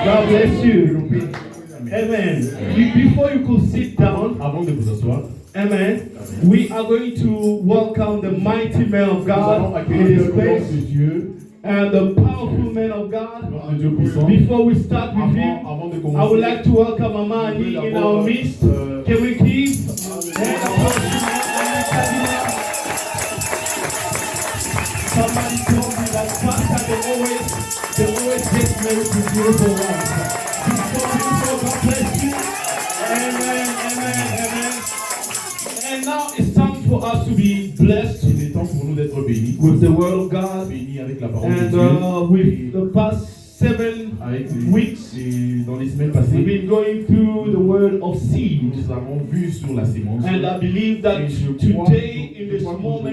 God bless you. Amen. Before you could sit down, Avant de vous asseoir, amen, we are going to welcome the mighty man of nous allons God in accueillir this le place nom de Dieu, and the powerful man of God. nom de Dieu puissant. Before we start with him, Avant de I would commencer, like to welcome Amani in our midst. Can we keep? Somebody told me that pastor they always get married to beautiful wives. So beautiful, God bless you. Amen, amen, amen. And now it's time for us to be blessed il est temps pour nous d'être bénis, with the word of God bénis avec la parole de and Dieu. with the past 7 Avec weeks. dans les semaines We've passées, been going through the word of seed. nous avons vu sur la sémence. And I believe that Et je crois today, in this qu'aujourd'hui, moment,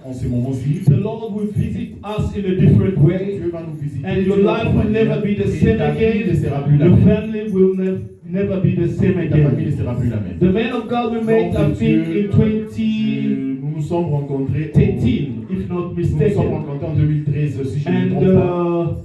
en ce moment-ci, the Lord will visit us in a different way. Dieu va nous visiter. And your life will never be the same Ta vie ne again. sera plus la Your même. family will never be the same Ta famille ne again. sera plus la même. The man of God we met, I think, in 2013, Nous nous sommes rencontrés if not nous nous sommes mistaken. rencontrés en 2013, si je ne me trompe pas.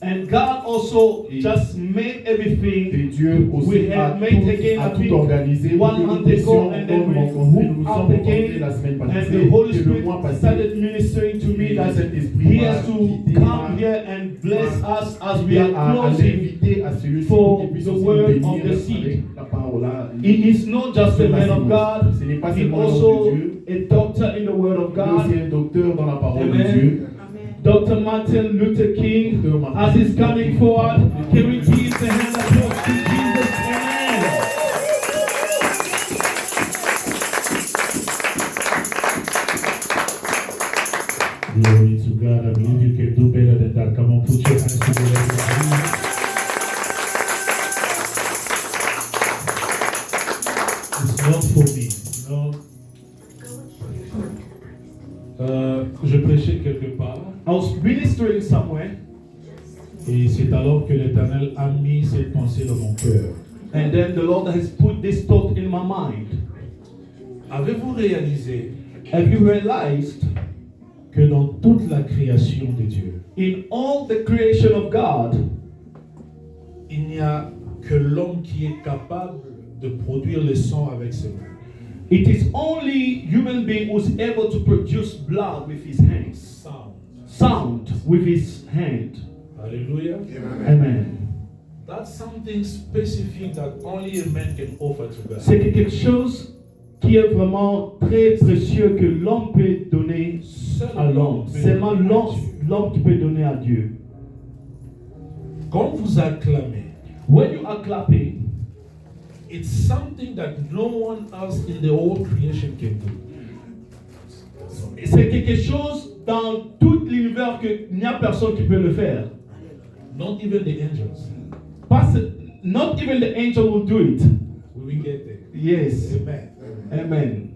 And God also just made everything. Et Dieu aussi We a have made again, a I think, tout organisé pour 1 que nous month puissions ago, and then encore we nous rencontrer. Nous nous moved sommes up rencontrés again, la semaine and passée the Holy et le Spirit mois passé. started ministering to me Et that Saint-Esprit He m'a has to guidé, come here and bless us as we are à closing. l'inviter à celui-ci for qui puisse the aussi word nous of bénir the seed. avec la parole là. He is not just a man of God, Ce n'est pas he seulement l'homme also de Dieu, a doctor in the word of il est aussi God. un docteur dans la parole Amen. de Dieu. Dr. Martin Luther King, as he's coming forward, can we give the hand of applause to Jesus? Amen. Glory to God. I believe you can do better than that. Come on, put your hands together. It's not for me. Je prêchais quelque part I was ministering somewhere, et c'est alors que l'Éternel a mis cette pensée dans mon cœur. and then the Lord has put this thought in my mind. Avez-vous réalisé Have you realized que dans toute la création de Dieu, in all the creation of God, il n'y a que l'homme qui est capable de produire le sang avec ses mains? it is only human being who's able to produce blood with his hands, sound with his hand. Hallelujah. Amen. That's something specific that only a man can offer to God. C'est quelque chose qui est vraiment très précieux que l'homme peut donner à l'homme. Seulement l'homme qui peut donner à Dieu. Quand vous acclamez, When you are clapping, it's something that no one else in the whole creation can do. c'est quelque chose dans tout l'univers qu'il n'y a personne qui peut le faire. Not even the angels. Not even the angel will do it. We will get there. Yes. Amen. Amen.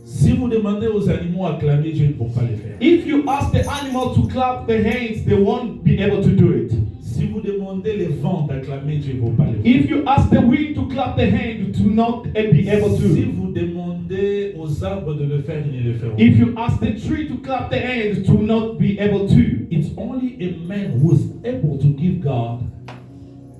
Si vous demandez aux animaux à acclamer, Dieu ne vont pas le faire. If you ask the animal to clap their hands, they won't be able to do it. Si vous demandez les vents d'acclamer, Dieu ne vont pas le faire. If you ask the wind to clap their hands, to not be able Si to. vous demandez aux arbres de le faire, ils ne le feront pas. If you ask the tree to clap their hands, to not be able to. It's only a man who is able to give God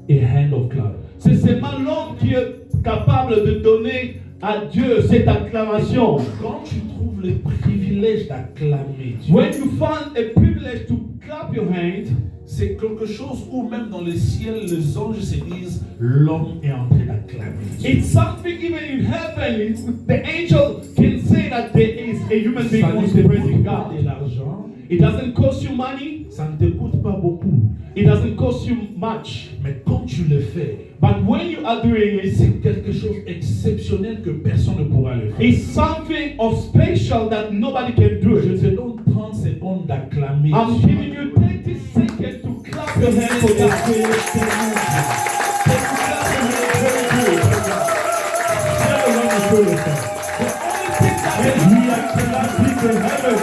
a hand of clap. C'est seulement l'homme qui est capable de donner à Dieu cette acclamation. Quand tu trouves le privilège d'acclamer Dieu, When you find a privilege to clap your hands, c'est quelque chose où même dans le ciel, les anges se disent, l'homme est en train d'acclamer Dieu. it's something even in heaven, the angel can say that there is a human being Ça who ne is te praising coûte pas God. de l'argent, It doesn't cost you money, ça ne te coûte pas beaucoup. it doesn't cost you much. Mais quand tu le fais, But when you are doing it, c'est quelque chose d'exceptionnel que personne ne pourra le faire. it's something of special that nobody can do Je it. te donne 30 secondes d'acclamer. I'm giving you 30 seconds to clap your hands for God. Can you clap your hands very good? The only thing that we are clapping in heaven.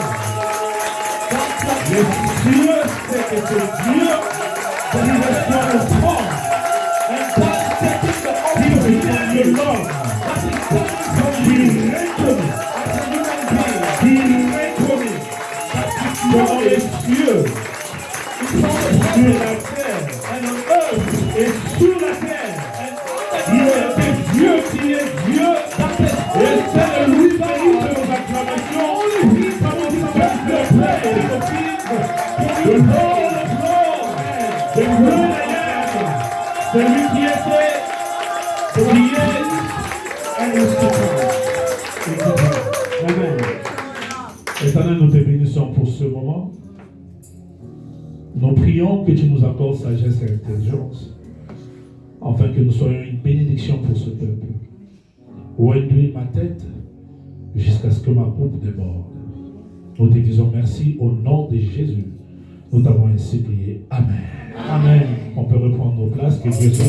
Les cieux, c'est que c'est Dieu qui reçoit le trône. And God is taking the offering from your Lord. That is coming from you. As a human being, dans les cieux, sur la terre, and on earth. Et sur la terre, il est Dieu qui est Dieu. Et c'est le lui qui de nos acclamations. The Lord of Lords, the great I am, celui qui était, qui est, et qui sera. Amen. Éternel, nous te bénissons pour ce moment. Nous prions que tu nous accordes sagesse et intelligence, afin que nous soyons une bénédiction pour ce peuple. Réduis ma tête jusqu'à ce que ma coupe déborde. Nous te disons merci au nom de Jésus. Nous t'avons ainsi prié. Amen. Amen. On peut reprendre nos places. Que Dieu soit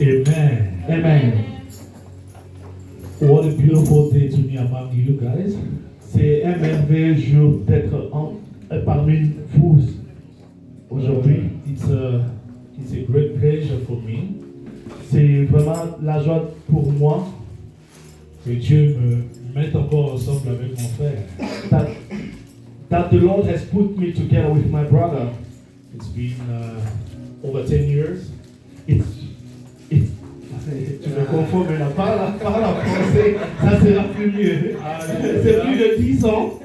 Amen. Amen. What a beautiful day to me among you guys. C'est un merveilleux jour d'être parmi vous aujourd'hui. It's a great pleasure for me. C'est vraiment la joie pour moi Que Dieu me mette encore ensemble avec mon frère. that the Lord has put me together with my brother. It's been over 10 years. Tu me confonds, mais la parole français, ça sera plus mieux. C'est plus de 10 ans.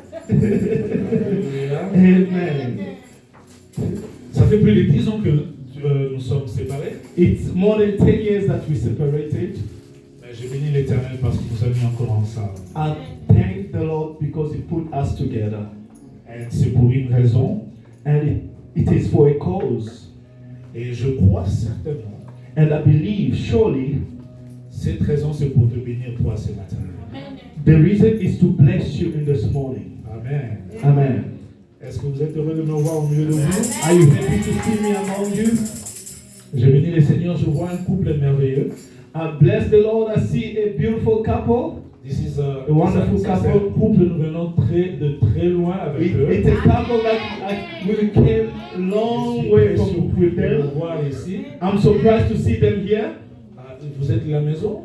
Amen. Ça fait plus de 10 ans que nous sommes séparés. It's more than 10 years that we separated. Mais je bénis l'Éternel parce qu'il nous a mis encore ensemble. I thank the Lord because He put us together. Et c'est pour une raison. And it is for a cause. Et je crois certainement. And I believe, surely, Cette raison, c'est pour te bénir toi ce matin. the reason is to bless you in this morning. Amen. Amen. Est-ce que vous êtes heureux de me voir au milieu de vous? Are you happy to see me among you? Je bénis le Seigneur, je vois un couple merveilleux. I bless the Lord. I see a beautiful couple. This is a wonderful c'est un couple. couple, nous venons de très loin avec eux. It's a couple that we came a long way from with de them. vous voir ici. I'm surprised to see them here. Vous êtes de la maison?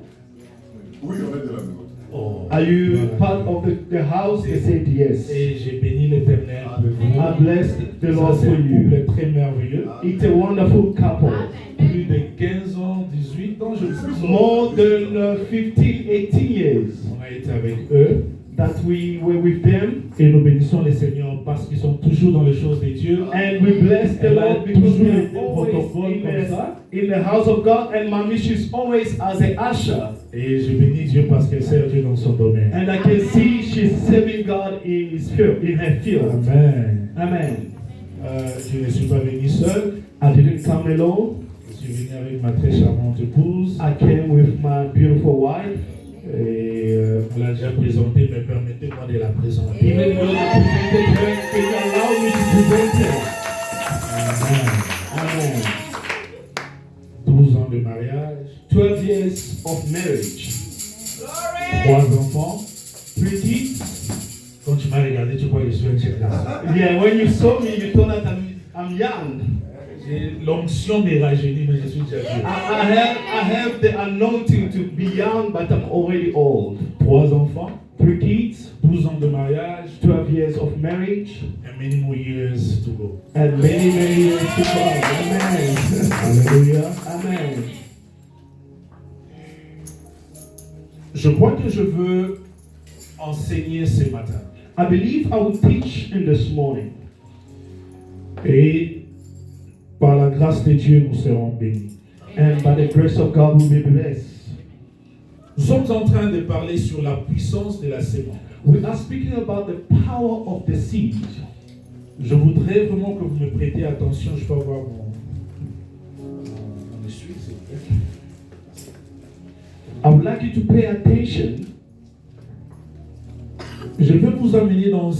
Oui, on est de la maison. Oh. Are you Voilà. part of the house? They said yes. Et j'ai béni l'Éternel pour vous. I bless the Ça, Lord c'est for un you. couple très merveilleux. It's a wonderful couple. Plus de 15 ans, 18 ans, je pense. More than 15, 18 years On a été avec eux. that we were with them. Et nous bénissons les Seigneurs parce qu'ils sont toujours dans les choses de Dieu. And we bless the Elle a Lord because we toujours are été always protocole comme ça. in the house of God. And my mission is always as an usher. Et je bénis Dieu parce qu'elle sert Dieu dans son domaine. And I can see she's serving God in his field, in her field. Amen. Amen. Je ne suis pas venu seul. I didn't come alone. Je suis venu avec ma très charmante épouse. I came with my beautiful wife. Et on l'a déjà présentée, mais permettez-moi de la présenter. Even though I presented her, can you allow me to present her? Amen. Amen. 12 ans de mariage, 12 years of marriage. 3 enfants. 3 kids. Quand tu m'as regardé, tu crois que je suis un chef garçon. Yeah, when you saw me, you thought that I'm young. L'onction me rajeunit, mais je suis déjà vieux. I have the anointing to be young, but I'm already old. 3 enfants, 3 kids, 12 ans de mariage, 12 years of marriage, and many more years to go. and many, many years to come. Amen. Alléluia. Amen. Je crois que je veux enseigner ce matin. I believe I will teach in this morning. Et par la grâce de Dieu, nous serons bénis. And by the grace of God, we'll be blessed. Nous sommes en train de parler sur la puissance de la sémence. We are speaking about the power of the seed. Je voudrais vraiment que vous me prêtiez attention. Je peux avoir mon essuie, s'il vous plaît. I would like you to pay attention. Je veux vous emmener dans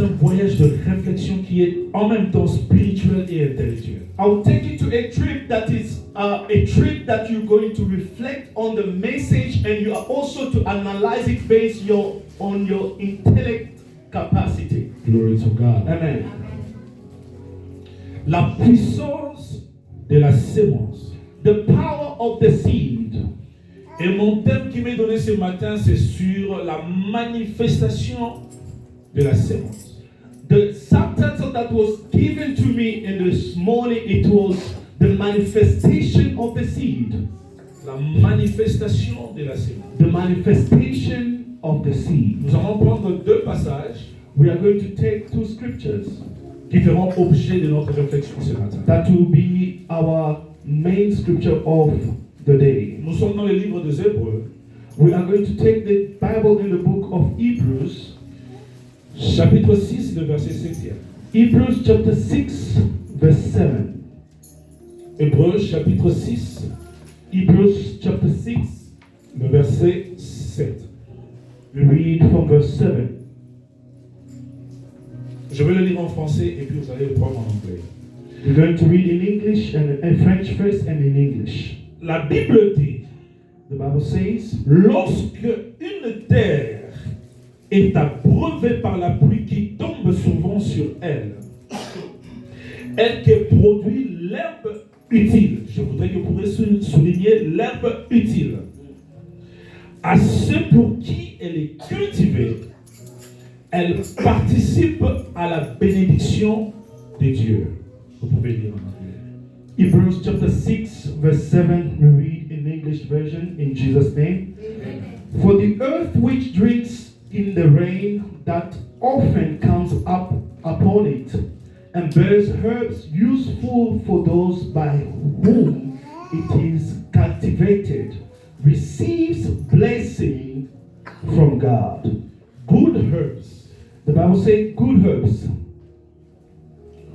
un voyage de réflexion qui est en même temps spirituel et intellectuel. I will take you to a trip that is a trip that you're going to reflect on the message, and you are also to analyze it based on your intellect capacity. Glory to God. Amen. La puissance de la sémence. The power of the seed. Et mon thème qui m'est donné ce matin, c'est sur la manifestation de la sémence. The subtitle vessel that was given to me in this morning, it was the manifestation of the seed. La manifestation de la sémence. The manifestation of the seed. Nous allons prendre deux passages We are going to take two scriptures qui feront objet de notre réflexion ce matin. that will be our main scripture of the day. Nous sommes dans le livre des Hébreux, We are going to take the Bible in the book of Hebrews, chapitre 6, le verset 7. Hebrews chapter 6, verse 7. Hébreux, chapitre 6, Hebrews chapter 6, le verset 7. we read from verse 7. Je vais le lire en français et puis vous allez le prendre en anglais. We're going to read in English and in French first and in English. La Bible dit, The Bible says, lorsque une terre est abreuvée par la pluie qui tombe souvent sur elle, elle qui produit l'herbe utile. Je voudrais que vous pourriez souligner l'herbe utile. À ceux pour qui elle est cultivée, elle participe à la bénédiction de Dieu. Vous pouvez lire en anglais. Hebrews chapter 6, verse 7, we read in English version in Jesus' name. For the earth which drinks in the rain that often comes up upon it, and bears herbs useful for those by whom it is cultivated, receives blessing from God. Good herbs. The Bible says good herbs.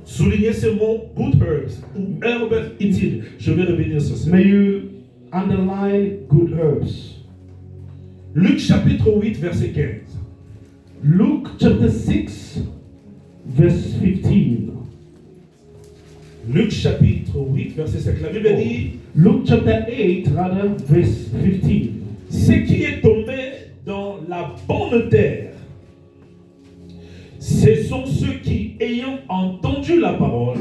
Soulignez ce mot, good herbs, ou herbes utiles. Je vais revenir sur ça. May you underline good herbs. Luc chapitre 8, verset 15. Luke chapter 6, verse 15. Luc chapitre 8, verset 5. La Bible dit, Luke chapter 8, rather, verse 15. ce qui est tombé dans la bonne terre, ce sont ceux qui, ayant entendu la parole,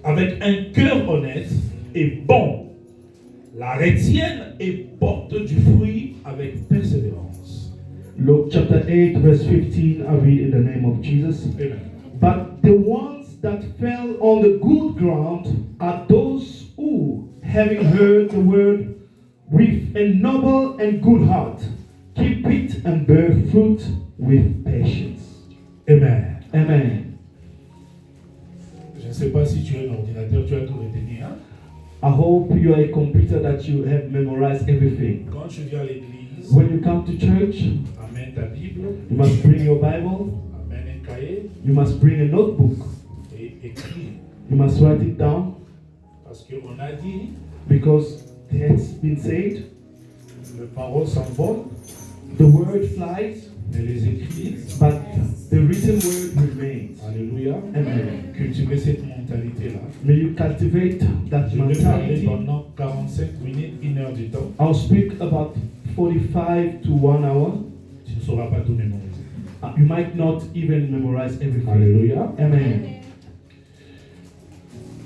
avec un cœur honnête et bon, la retiennent et portent du fruit avec persévérance. Luke chapter 8, verse 15, I read in the name of Jesus. Amen. But the ones that fell on the good ground are those who, having heard the word with a noble and good heart, keep it and bear fruit with patience. Amen. Amen. Je ne sais pas si tu es un ordinateur, tu as tout retenu. Hein? I hope you are a computer that you have memorized everything. Quand tu viens à l'église, When you come to church, amène ta Bible, you must bring your Bible, amène un cahier you must bring a notebook, et écris. you must write it down, Parce qu'on a dit, because it has been said, le parole s'envole, the word flies, mais les écrits, but the written word remains. alléluia, Amen. cultiver cette mentalité-là. May you cultivate that Je vais parler mentality. pendant 45 minutes, 1 heure du temps. I'll speak about 45 to 1 hour. Tu ne sauras pas tout mémoriser. You might not even memorize everything. Alléluia. Amen.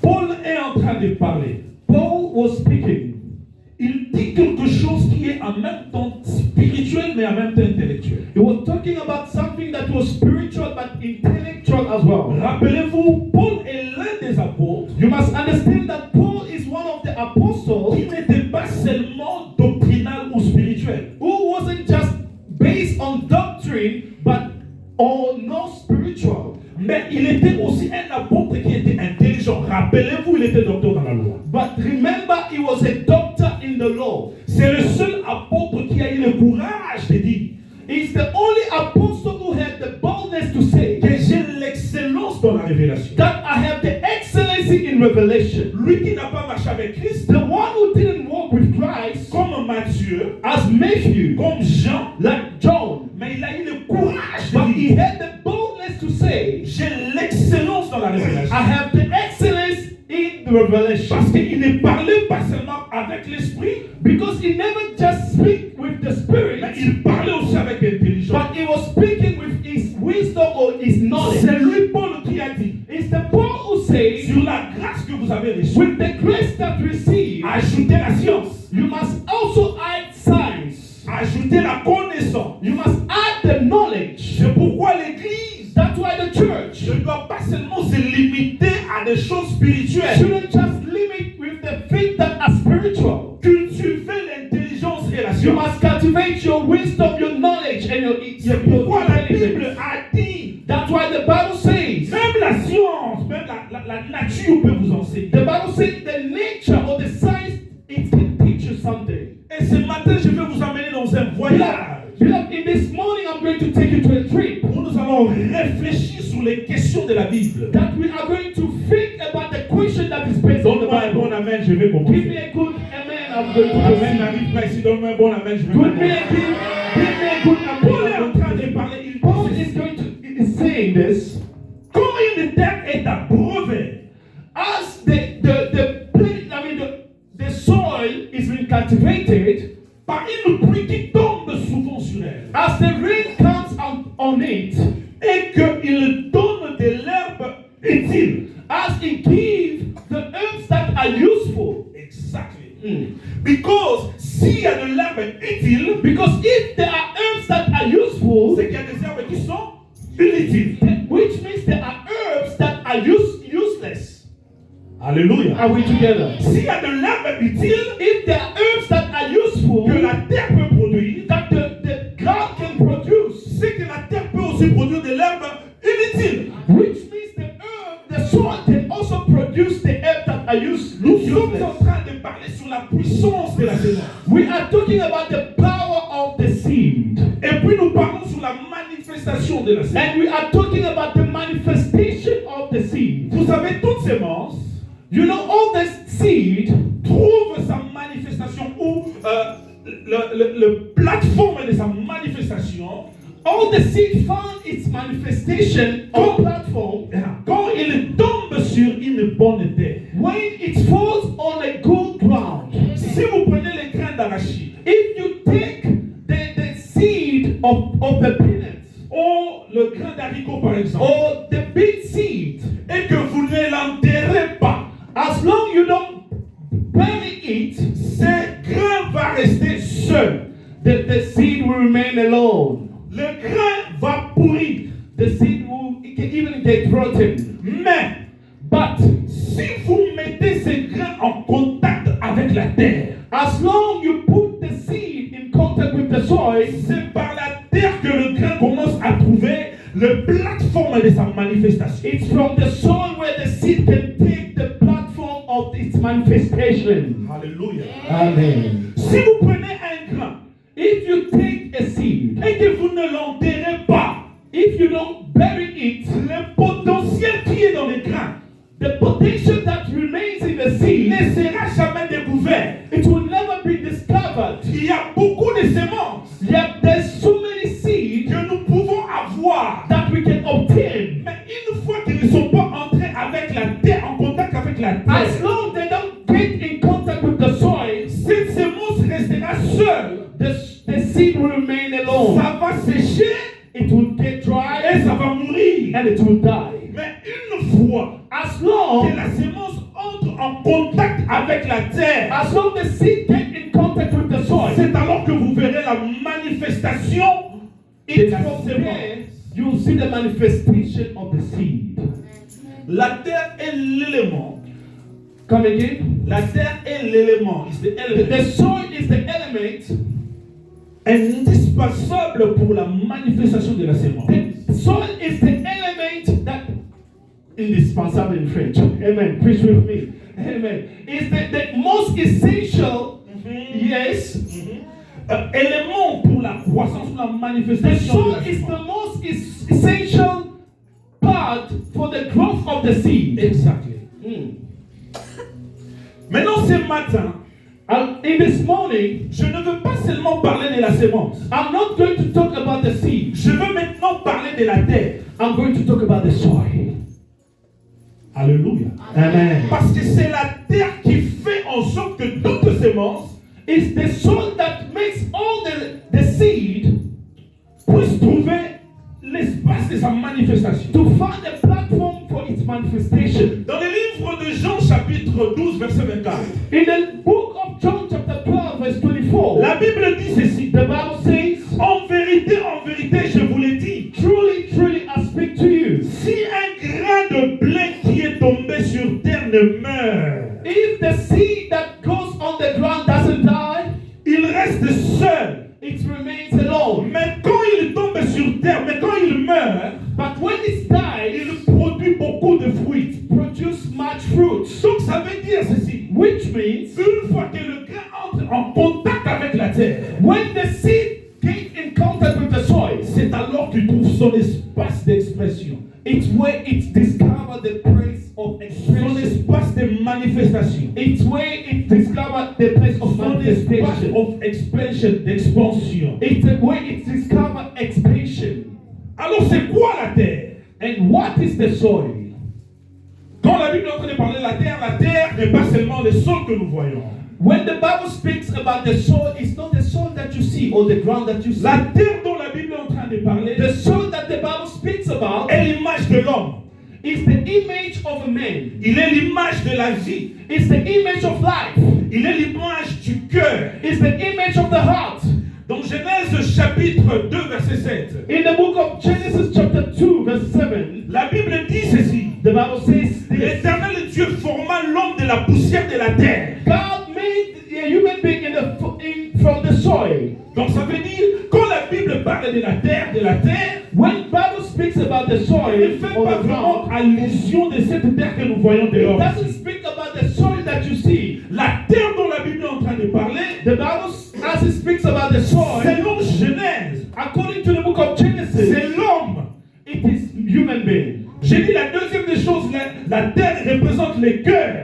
Paul est en train de parler. Paul was speaking. Il dit quelque chose qui est en même temps spirituel, mais en même temps intellectuel. He was talking about something that was spiritual but intellectual as well. Rappelez-vous, Paul est l'un des apôtres You must understand that Paul is one of the qui apostles n'était pas seulement doctrinal ou spirituel. who wasn't just based on doctrine but on no spiritual. Mais il était aussi un apôtre qui était intelligent. Rappelez-vous, il était docteur dans la loi. But remember, he was a doctor in the law. C'est le seul apôtre qui a eu le courage de dire He's the only apostle who had the boldness to say que j'ai l'excellence dans la révélation. that I have the excellency in revelation. Lui qui n'a pas marché avec Christ, The one who didn't walk with Christ, comme Matthieu, as Matthew, comme Jean, like John, mais il a eu le courage de but he dire had the boldness to say, j'ai l'excellence dans la révélation. I have the excellence in the revelation. Parce qu'il ne parlait pas seulement avec l'esprit, Because he never just speak with the spirit, mais il parlait aussi avec l'intelligence. but he was speaking with his wisdom or his knowledge. C'est lui, Paul, qui a dit It's the Paul who says, sur la grâce que vous avez reçue, with the grace that receive, ajoutez la science, you must also add science. ajoutez la connaissance. You must add the knowledge. C'est pourquoi l'Église That's why the church ne doit pas se des choses spirituelles. shouldn't just limit with the things that are spiritual. Cultivez l'intelligence et la You science. must cultivate your wisdom, your knowledge, and your C'est pourquoi la Bible a dit, That's why the Bible says, même la science, même la nature peut vous enseigner. the Bible says the nature or the science, it can teach you something. Et ce matin, je vais vous emmener dans un voyage. Beloved, in this morning I'm going to take you to a trip Où nous allons réfléchir sur les questions de la Bible. that we are going to think about the question that is based on the Donne-moi un bon Bible. amen, je vais Give comprendre. me a good amen, I'm going to Amen proceed. n'arrive pas ici, donne-moi un bon amen, je vais Give me comprendre. a good Paul est en amen. train de parler, il Paul dit, is going to is saying this quand une terre est à brevet, as the soil is being cultivated, par une pluie qui tombe souvent sur elle, as the rain comes on it, et qu'il donne de l'herbe utile. as it gives the herbs that are useful. Exactly. Because s'il y a de l'herbe utile, Because if there are herbs that are useful, c'est qu'il y a des herbes qui sont inutiles. which means there are herbs that are useless. Alléluia. Are we together? S'il y a de l'herbe utile If there are herbs that are useful, que la terre peut produire, that the ground can produce, c'est que la terre peut aussi produire de l'herbe inutile. which means the soil can also produce the herbs that are Nous sommes useless. en train de parler sur la puissance de la semence. We are talking about the power of the seed. Et puis nous parlons sur la manifestation de la semence. And we are talking about the manifestation of the seed. Vous savez, toute semence You know, all this seed trouve sa manifestation ou le plateforme de sa manifestation all the seed found its manifestation on platform quand il tombe sur une bonne terre. when it falls on a good ground. Si vous prenez les grains d'arachide If you take the seed of the peanuts ou le grain d'haricot par exemple, or the big seed, et que vous ne l'enterrez pas, as long you don't bury it, ce grain va rester seul. the seed will remain alone. Le grain va pourrir. The seed will it can even get rotten. Mais But si vous mettez ce grain en contact avec la terre, as long you put the seed in contact with the soil, c'est par la terre que le grain commence à trouver le plateforme de sa manifestation. it's from the soil where the seed can take the platform of its manifestation. Alléluia. Amen. Si vous prenez un grain If you take a seed, et que vous ne l'enterrez pas, if you don't bury it, le potentiel qui est dans le grain the potential that remains in the seed, ne sera jamais découvert. it will never be discovered. Il y a beaucoup de semences Yet there's so many seeds que nous pouvons avoir. that we can obtain. Mais une fois qu'ils ne sont pas entrés avec la terre, en contact avec la As terre, long they don't get in contact with the soil, cette semence restera seule. the seed will remain alone. Ça va sécher It will get et dry ça va mourir. and it will die. Mais une fois As long que la semence entre en contact avec la terre, as long the seed get in contact with the soil, c'est alors que vous verrez la manifestation de it's la from there semence. you will see the manifestation of the seed. La terre est l'élément. Come again. La terre est l'élément. It's the element. The soil is the element. Indispensable pour la manifestation de la semence. The soil is the element that indispensable in French. Amen. Preach with me. Amen. It's the most essential. Yes. Élément pour la croissance, pour la The manifestation. soil de la is semence. the most essential part for the growth of the seed. Exactly. Maintenant, ce matin, In this morning, je ne veux pas seulement parler de la semence. I'm not going to talk about the seed. Je veux maintenant parler de la terre. I'm going to talk about the soil. Alléluia. Amen. Parce que c'est la terre qui fait en sorte que toute semence It's the soil that makes all the seed puisse trouver l'espace de sa manifestation. to find a platform for its manifestation. Dans le livre de Jean chapitre 12 verset 24, In the book of John chapter 12 verse 24, la Bible dit ceci. the Bible says, En vérité, je vous l'ai dit, truly, truly I speak to you. si un grain de blé qui est tombé sur terre ne meurt, if the seed that goes on the ground doesn't die, il reste seul. it remains alone. Mais quand il tombe sur terre, mais quand il meurt, But when it dies, il produit beaucoup de fruits. it produces much fruit. Donc ça veut dire ceci. Which means, Une fois que le grain entre en contact avec la terre, when the seed came in contact with the soil, c'est alors qu'il trouve son espace d'expression, it's where it discovers the place of son expression. espace de manifestation, It's where it discovers the place of son espace manifestation. of expansion, d'expansion. It's where it discovers expansion. Alors c'est quoi la terre? And what is the soil? Quand la Bible est en train de parler de la terre n'est pas seulement le sol que nous voyons. When the Bible speaks about the soil, it's not the soil that you see or the ground that you see. La terre dont la Bible est en train de parler The soil that the Bible speaks about est l'image de l'homme. is the image of a man. Il est l'image de la vie. It's the image of life. Il est l'image du cœur. It's the image of the heart. Dans Genèse chapitre 2 verset 7, In the book of Genesis chapter 2 verse 7, la Bible dit ceci. the Bible says this. L'Éternel Dieu forma l'homme de la poussière de la terre. God made a human being from the soil. Donc ça veut dire, quand la Bible parle de la terre, When Bible speaks about the elle soil ne fait or pas the vraiment ground, allusion de cette terre que nous voyons it dehors. doesn't speak about the soil that you see. La terre dont la Bible est en train de parler, The Bible, as it speaks about the soil, selon Genèse, according to the book of Genesis, c'est l'homme. it is human being. J'ai dit la deuxième des choses, la terre représente les cœurs.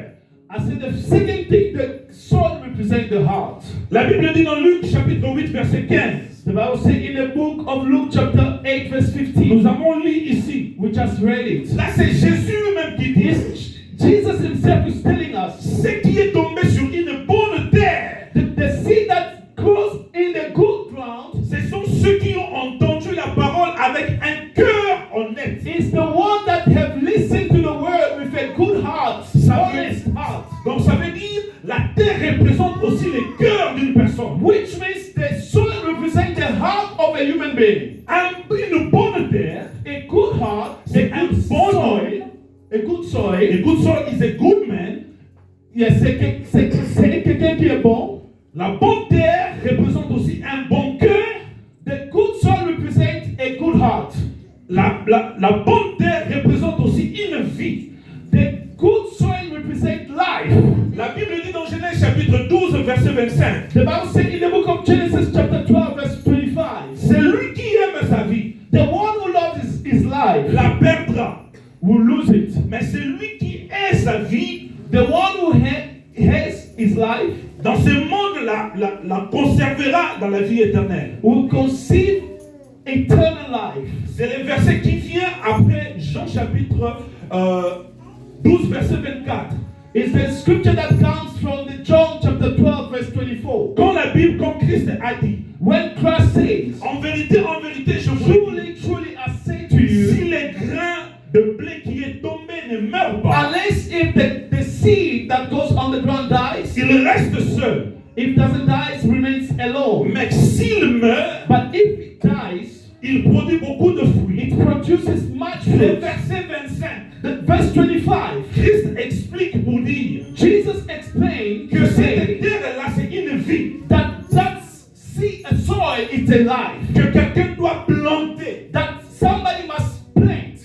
I said the second thing, the soil represents the heart. La Bible dit dans Luc chapitre 8 verset 15. The Bible says in the book of Luke chapter 8 verse 15, Nous avons lu ici. we just read it. Là c'est Jésus lui-même qui dit, Jesus himself is telling us ce qui est tombé sur une bonne terre, the seed that grows in the good ground ce sont ceux qui ont entendu la parole avec un cœur honnête. is the one that have listened to the word with a good heart, honest heart. Donc ça veut dire la terre représente aussi le cœur d'une personne. Which means the soil represents the heart of a human being. Une bonne terre, A good heart, c'est un bon homme. a good soil. A good soil is a good man. Yes, c'est quelqu'un qui est bon. La bonne terre représente aussi un bon cœur. The good soil represents a good heart. La bonne terre représente aussi une vie. The good soil represents life. La Bible dit dans Genèse chapitre 12 verset 25. The Bible says in the book of Genesis chapter 12 verse 25, C'est lui qui aime sa vie, the one who loves his life la perdra. will lose it. Mais c'est lui qui hait sa vie, The one who has his life dans ce monde la conservera dans la vie éternelle. will conceive eternal life. C'est le verset qui vient après Jean chapitre 12 verset 24. It's the scripture that comes from the John chapter 12 verse 24. Quand la Bible, quand Christ a dit, When Christ says, en vérité, je vous le dis, truly, truly I say to you, si le grain de blé qui est tombé ne meurt pas, unless if the seed that goes on the ground dies, il reste seul. if it doesn't die, it remains alone. Mais s'il meurt, But if it dies, il produit beaucoup de fruits. it produces much Le fruit. verset 25, Verse 25, Christ explique pour dire Jesus explained que to cette say terre-là, c'est une vie that a soil is a life, que quelqu'un doit planter. that somebody must plant.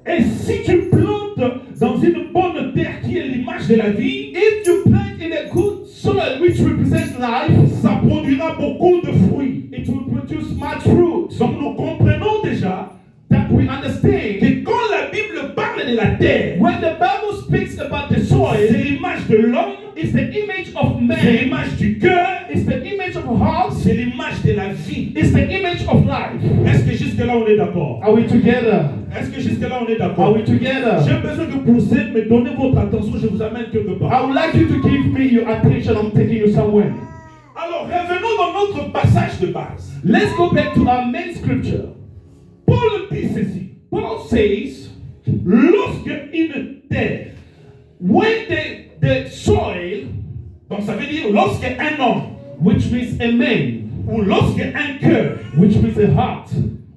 Et si tu plantes dans une bonne terre qui est l'image de la vie, If you plant in a good soil which represents life, ça produira beaucoup de fruits. it will produce much fruit. Donc nous comprenons déjà That we understand. que quand la Bible parle de la terre, When the Bible speaks about the c'est soil, l'image de l'homme, it's the image of c'est man, l'image du cœur, it's the image of heart, c'est l'image de la vie. it's the image of life. Est-ce que jusque-là on est d'accord? Are we together? Est-ce que jusque-là on est Are d'accord? we together? J'ai besoin que pour me donner votre attention, je vous amène quelque I part. would like you to give me your attention. I'm taking you somewhere. Alors revenons dans notre passage de base. Let's go back to our main scripture. Paul dit ceci. Paul says, Lorsque une terre, when the soil, donc ça veut dire lorsque un homme, which means a man, ou lorsque un cœur, which means a heart,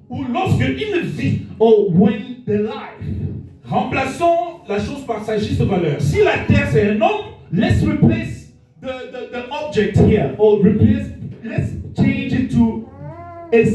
ou lorsque une vie, or when the life, remplaçons la chose par sa juste valeur. Si la terre c'est un homme, let's replace the object here, or let's change it to a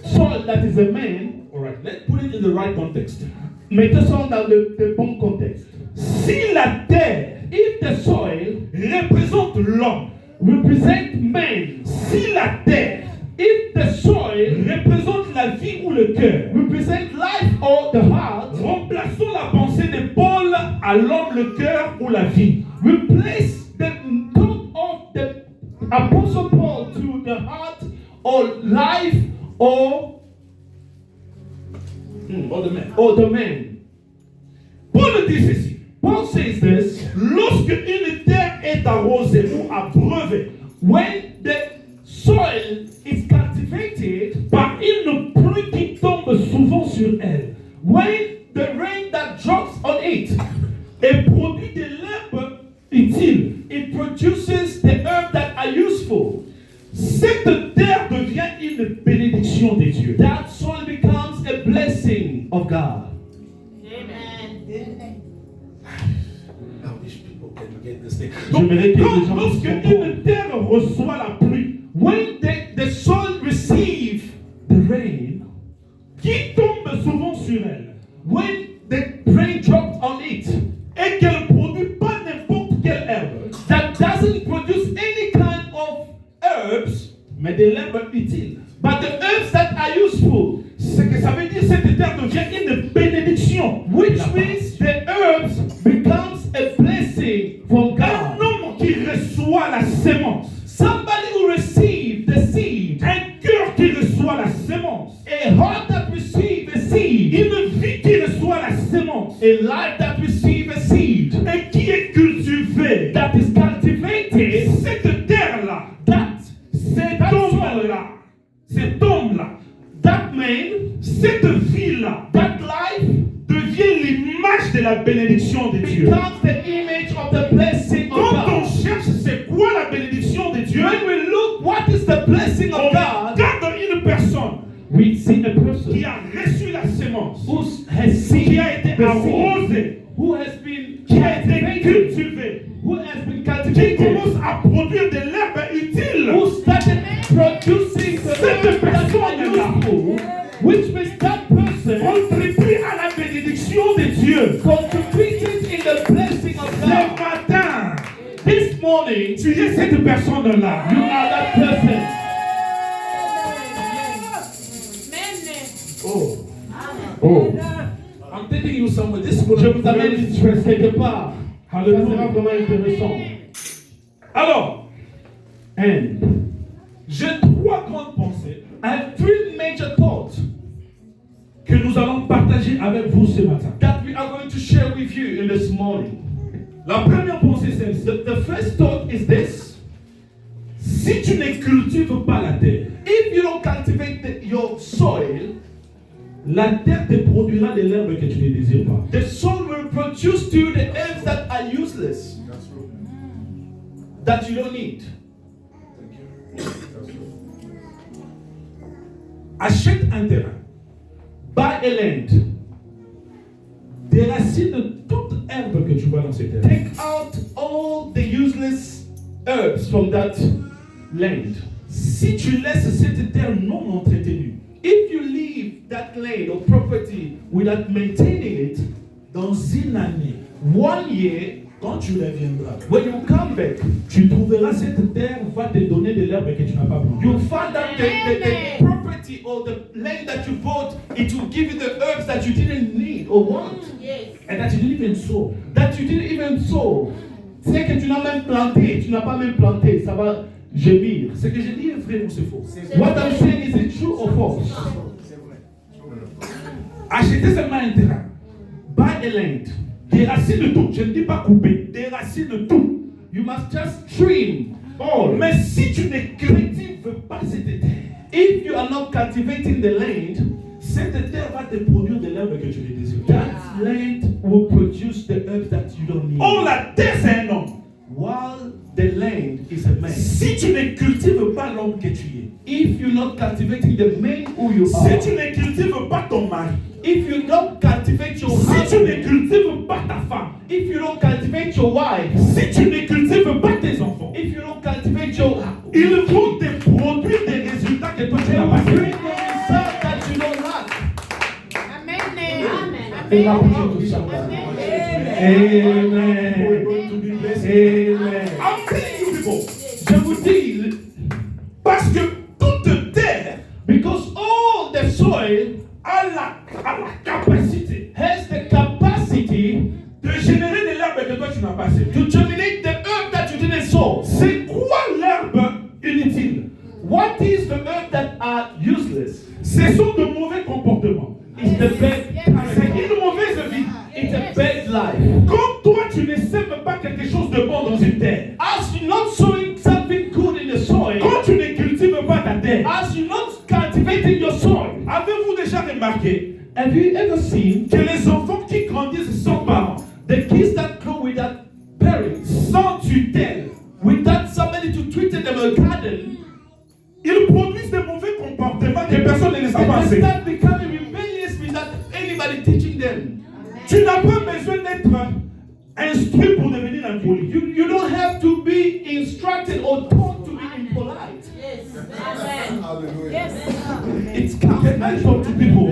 soil that is a man. All right, let's put it in the right context. Mettez ça dans le bon contexte. Si la terre, if the soil représente l'homme, represent man. Si la terre, if the soil représente la vie ou le cœur, represent life or the heart, remplaçons la pensée de Paul à l'homme, le cœur ou la vie. Replace the thought of the Apostle Paul to the heart or life or the man. Paul dit ceci. Paul says this. Lorsque une terre est arrosée ou abreuvée, when the soil is cultivated par une pluie qui tombe souvent sur elle, when the rain that drops on it, et produit de l'herbe utile, it produces the herbs that are useful. Cette terre devient une bénédiction de Dieu. That soil becomes a blessing of God. Donc, lorsque une terre reçoit la pluie, when the soil receives the rain, qui tombe souvent sur elle, when the rain drops on it, et qu'elle ne produit pas n'importe quelle herbe, that doesn't produce any kind of herbs, mais de l'herbe utile, but the herbs that are useful, ce que ça veut dire, cette terre devient une bénédiction, which means the herbs becomes a blessing from God. Un homme qui reçoit la sémence, somebody who receives the seed, un cœur qui reçoit la sémence, a heart that receives a seed, une vie qui reçoit la sémence, a life that receives a seed, et qui est cultivé, that is cultivated, cette terre-là, cet homme-là, that man, cette vie-là, that life, devient l'image de la bénédiction de Dieu. Becomes the image of the blessing of God. Quand on cherche c'est quoi la bénédiction de Dieu, when we look what is the blessing of God, regarde une personne, we see a person qui a reçu la sémence, qui a été arrosé, qui a été cultivé, qui commence à produire de l'herbe utile, who started producing cette personne-là, which means that person contribue à la bénédiction de Dieu, contributed in the blessing of God. Le matin, this morning, tu es cette personne-là. You are that person. Oh. I'm taking you somewhere. This is je vous amène quelque part. Hallelujah. Ça sera vraiment intéressant. Alors, j'ai trois grandes pensées. I have three major thoughts que nous allons partager avec vous ce matin. That we are going to share with you in this morning. La première pensée c'est the first thought is this. Si tu ne cultives pas la terre, if you don't cultivate your soil, la terre te produira de l'herbe que tu ne désires pas. The soil will produce to you the herbs that are useless, that you don't need. Achète un terrain, buy a land, déracine toute herbe que tu vois dans ce terrain. Take out all the useless herbs from that land. Si tu laisses cette terre non entretenue, if you leave that land or property without maintaining it, dans une année, 1 year, quand tu reviendras, when you come back, tu trouveras cette terre va te donner de l'herbe que tu n'as pas plantée. You'll find that the property or the land that you bought, it will give you the herbs that you didn't need or want, and that you didn't even sow. That you didn't even sow. C'est que tu n'as même planté, tu n'as pas même planté, ça va gémir. Ce que je dis est vrai ou c'est faux? What I'm saying is it true or false? Achetez seulement un terrain, buy a land, déracine tout. Je ne dis pas couper, déracine tout. You must just trim all. Mais si tu ne cultives pas cette terre, if you are not cultivating the land, cette terre va te produire de l'herbe que tu ne désires pas. That land will produce the herbs that you don't need. Oh, la terre c'est un homme. While the land is a man. Si tu ne cultives pas l'homme que tu es, if you're not cultivating the man who you are, si tu ne cultives pas ton mari, if you don't cultivate your husband, si tu ne cultives pas ta femme, cultivate your wife, si tu ne cultives pas tes enfants, if you don't cultivate your ils vont te produire des résultats que toi tu they n'as will pas bring fait. the result that you don't like. Et applaudissez tout ça. Amen. Amen. I'm telling you people, Je vous dis, parce que toute terre because all the soil a la capacité has the capacity de générer de l'herbe que toi tu n'as pas semé. to germinate the herb that you didn't sow. C'est quoi l'herbe inutile? What is the herb that are useless? Ce sont de mauvais comportements. It's the bad C'est character. une mauvaise vie. It's a bad life. Quand toi tu ne sèmes pas quelque chose de bon dans une terre, As you're not sowing something good in the soil, quand tu ne cultives pas ta terre, as you're not cultivating your soil, avez-vous déjà remarqué have you ever seen que les enfants qui grandissent sans parents, the kids that grow without parents, sans tutelle, without somebody to treat them a garden, ils produisent des mauvais comportements que personne ne les a pas they enseignés. start becoming rebellious without anybody teaching them. Tu n'as pas besoin d'être instruit pour devenir impoli. You don't have to be instructed or taught to be impolite. Hallelujah. It's Can I common. talk to people?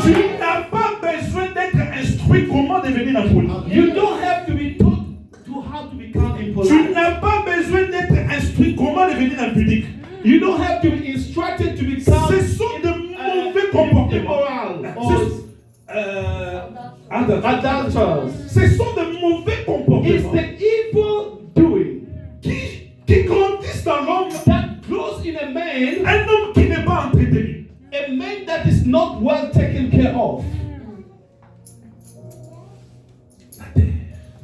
Tu n'as pas besoin d'être instruit comment devenir impoli. You don't have to be taught to how to become Tu impolite. n'as pas besoin d'être instruit comment devenir impudique. You don't have to be instructed to become Ce sont de mauvais comportements. immoral or Adulters. adulterers. Ce sont de mauvais It's comportements the evil doing qui grandissent dans l'homme. that grows in a man, Un homme qui n'est pas entretenu. a man that is not well taken care of.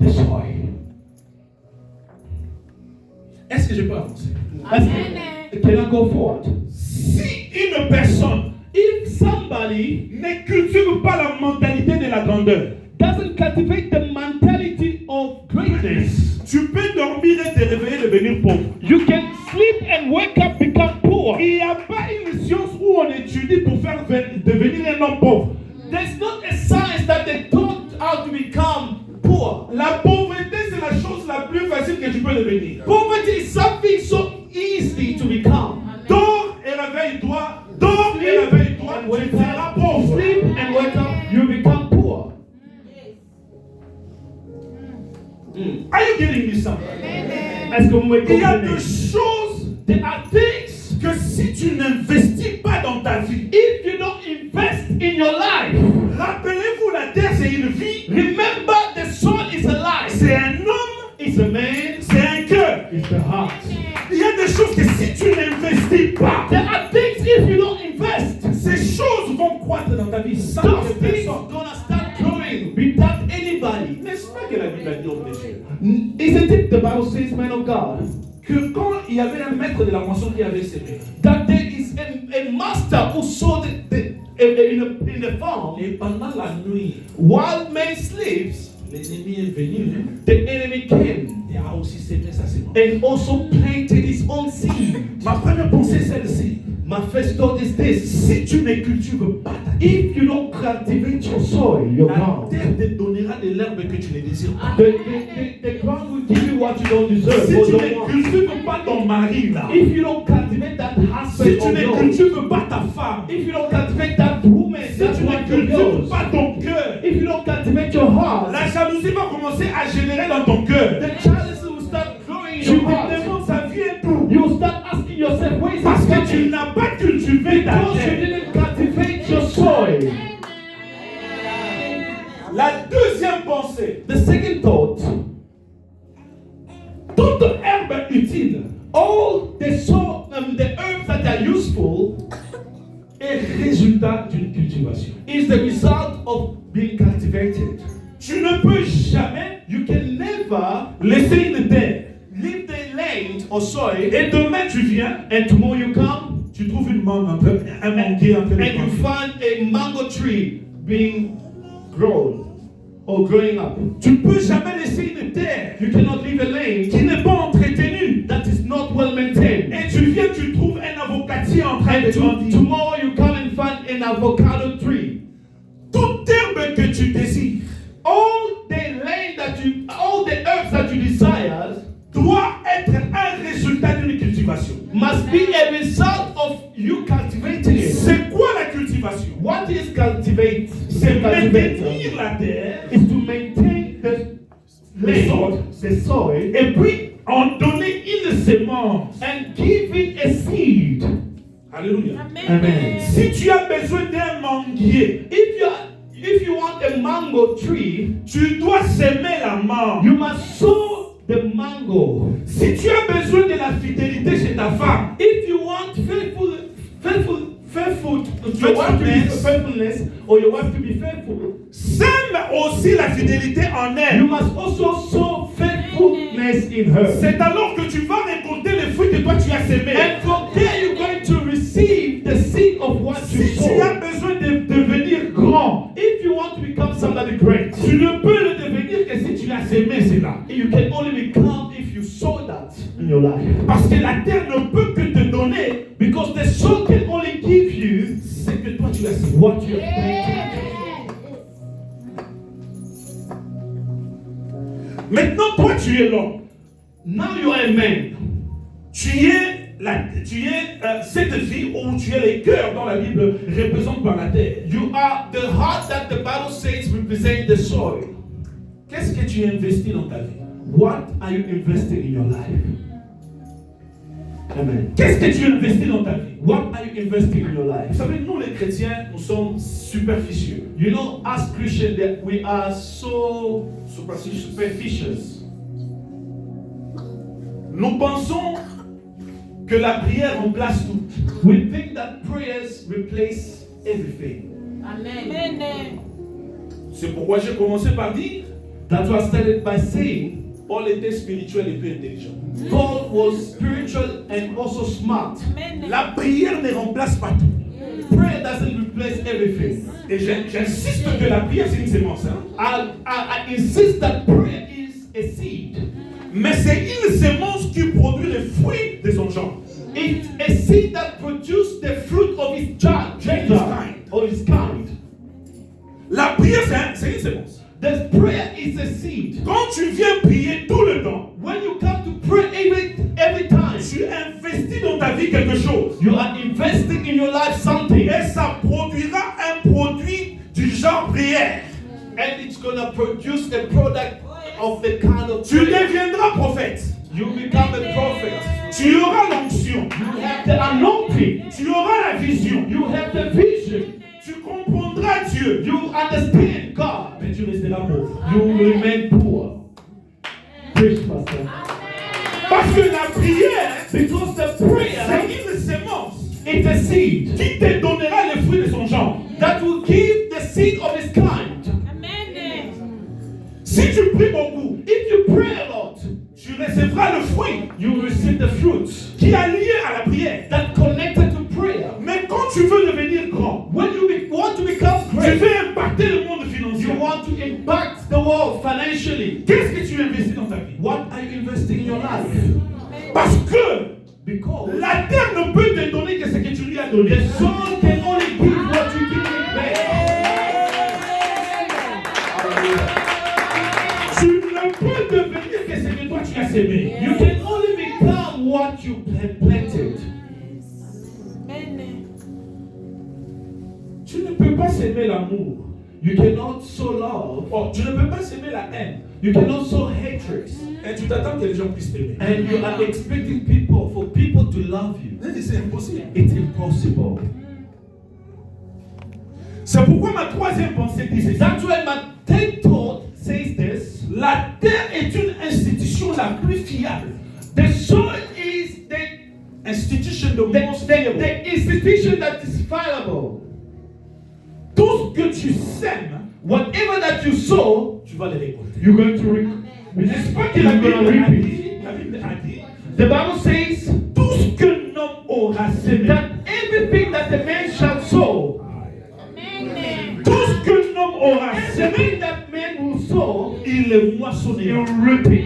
The soil. Est-ce que je peux avancer? Can I go forward? Si une personne If somebody ne cultive pas la mentalité de la grandeur, doesn't cultivate the mentality of greatness, tu peux dormir et te réveiller et devenir pauvre. you can sleep and wake up, become poor. Il n'y a pas une science où on étudie pour faire devenir un homme pauvre. There's not a science that they taught how to become poor. La pauvreté, c'est la chose la plus facile que tu peux devenir. Poverty is something so easy to become. Dors et réveille-toi. Dors et réveille-toi. Tu seras pauvre. Sleep and wake up, you become poor. Are you getting me something? Est-ce que vous me Il y a des comprenez? choses There are things, que si tu n'investis pas dans ta vie, if you don't invest in your life, rappelez-vous, la terre c'est une vie, remember the soul is a life. c'est un homme, It's a man, c'est un cœur. It's the heart. Il y a des choses que si tu n'investis pas, there are things if you don't invest, ces choses vont croître dans ta vie sans those que things personne. gonna start growing without anybody. N'est-ce pas que la Bible a dit homme de Dieu? Isn't it the Bible says, man of God, Que quand il y avait un maître de la moisson qui avait semé, that there is a master who sowed in the farm et pendant la nuit, while man sleeps, l'ennemi est venu the enemy came et a aussi semé sa semence. and also planted his own seed. Ma première pensée est celle-ci. My first thought is this: Si tu ne cultives pas ta terre, if you don't cultivate your soil, your la ground, terre te donnera de l'herbe que tu ne désires pas. the ground will give you what you don't deserve. Si or tu don't ne want. cultives pas ton mari là, If you don't cultivate that si husband tu of ne yours, cultives pas ta femme, if you don't cultivate that woman, si that tu ne wife of cultives yours, pas ton cœur, if you don't cultivate your heart, la jalousie va commencer à générer dans ton cœur. the jealousy will start growing in Tu your te heart. demandes ça vient d'où? You will start asking yourself, where is Parce this que tu coming? n'as pas cultivé ta Because you terre. didn't cultivate your soil. La deuxième pensée, The second thought, toute herbe utile all the herbs that are useful est résultat d'une cultivation. is the result of being cultivated. Tu ne peux jamais You can never laisser une terre leave the land or soil et demain tu viens, and tomorrow you come tu trouves une mangue en train, un manguier en train de and you grandir. find a mango tree being grown or growing up. Tu ne peux jamais laisser une terre You cannot leave a land qui n'est pas entretenue. that is not well maintained. Et tu viens, tu trouves un avocatier en train de And grandir. tomorrow you come and find an avocado tree. Toute herbe que tu désires All the land maintenir la terre, is to maintain the land, the soil, et puis en donner une sémence. and giving a seed. Alléluia. Amen. Si tu as besoin d'un manguier, If you want a mango tree, tu dois semer la mangue. you must sow the mango. Si tu as besoin de la fidélité chez ta femme, If you want your wife to be faithfulness, faithfulness or your wife to be faithful, sème aussi la fidélité en you elle. must also sow faithfulness in her. C'est alors que tu vas récolter les fruits que toi tu as sémés. And from there you're going to receive the seed of what you Si tu as sow. besoin de devenir grand, If you want to become somebody great, tu ne peux le devenir que si tu as sémé cela. you can only become if you sow that in your life. Parce que la terre ne peut que te donner Because the soul can only give you ce que toi tu as sémé. what you have planted. Maintenant, toi tu es l'homme. Now you are a man. Tu es cette vie où tu es les cœurs dans la Bible représente par la terre. You are the heart that the Bible says represent the soil. Qu'est-ce que tu investis dans ta vie? What are you investing in your life? Amen. Qu'est-ce que tu investis dans ta vie? What are you investing in your Vous life? savez, nous les chrétiens, nous sommes superficieux. You know, as Christians, that we are so superstitious. Nous pensons que la prière remplace tout. We think that prayers replace everything. Amen. C'est pourquoi j'ai commencé par dire, That's why I started by saying Paul était spirituel et puis intelligent. Paul was spiritual and also smart. La prière ne remplace pas tout. Prayer doesn't replace everything. Et j'insiste que la prière c'est une sémence. Hein? I insist that prayer is a seed. Mais c'est une sémence qui produit les fruits de son genre. It's a seed that produces the fruit of his kind. La prière c'est une sémence. The prayer is a seed. Quand tu viens prier tout le temps, When you come to pray every time, tu investis dans ta vie quelque chose. you are investing in your life something. Et ça produira un produit du genre prière. And it's going to produce a product of the kind of Tu prayer. deviendras prophète. You become a prophet. Tu auras l'onction. You have the anointing. Tu auras la vision. You have the vision. Tu comprendras Dieu. You understand God. Mais tu resteras pauvre. You will remain poor. Preach, Pastor. Parce que la prière, Because the prayer, c'est une sémence it's a seed qui te donnera les fruits de son genre. that will give the seed of its kind. Si tu pries beaucoup, If you pray a lot, tu recevras le fruit you will receive the fruits qui est lié à la prière. that connected to prayer. Mais quand tu veux devenir grand, When you want to become tu great, veux impacter le monde financier. you want to impact the world financially. Qu'est-ce que tu investis dans ta vie? What are you investing in your life? Parce que Because la terre ne peut te donner que ce que tu lui as donné. the soul can only give what you give it back. Tu ne peux devenir que ce que toi tu as sémé. You can only become what you have planted. Tu ne peux pas s'aimer l'amour. You cannot sow love. Oh, tu ne peux pas s'aimer la haine. You cannot sow hatred. Et tu t'attends que les gens puissent t'aimer. And you are expecting for people to love you. C'est impossible. It's impossible. C'est pourquoi ma troisième pensée dit ceci. That's why my third thought says this. La terre est une institution la plus fiable. The soil is Institution de most fiable. the institution that is fallible. Tout ce que tu sèmes, Whatever that you sow, tu vas le récolter. you're going to reap. N'est-ce pas que la Bible a dit, The Bible says tout ce que l'homme aura sémé, that everything that the man shall sow, tout ce que l'homme aura sémé, everything that man will sow, il le moissonnera. he'll reap it.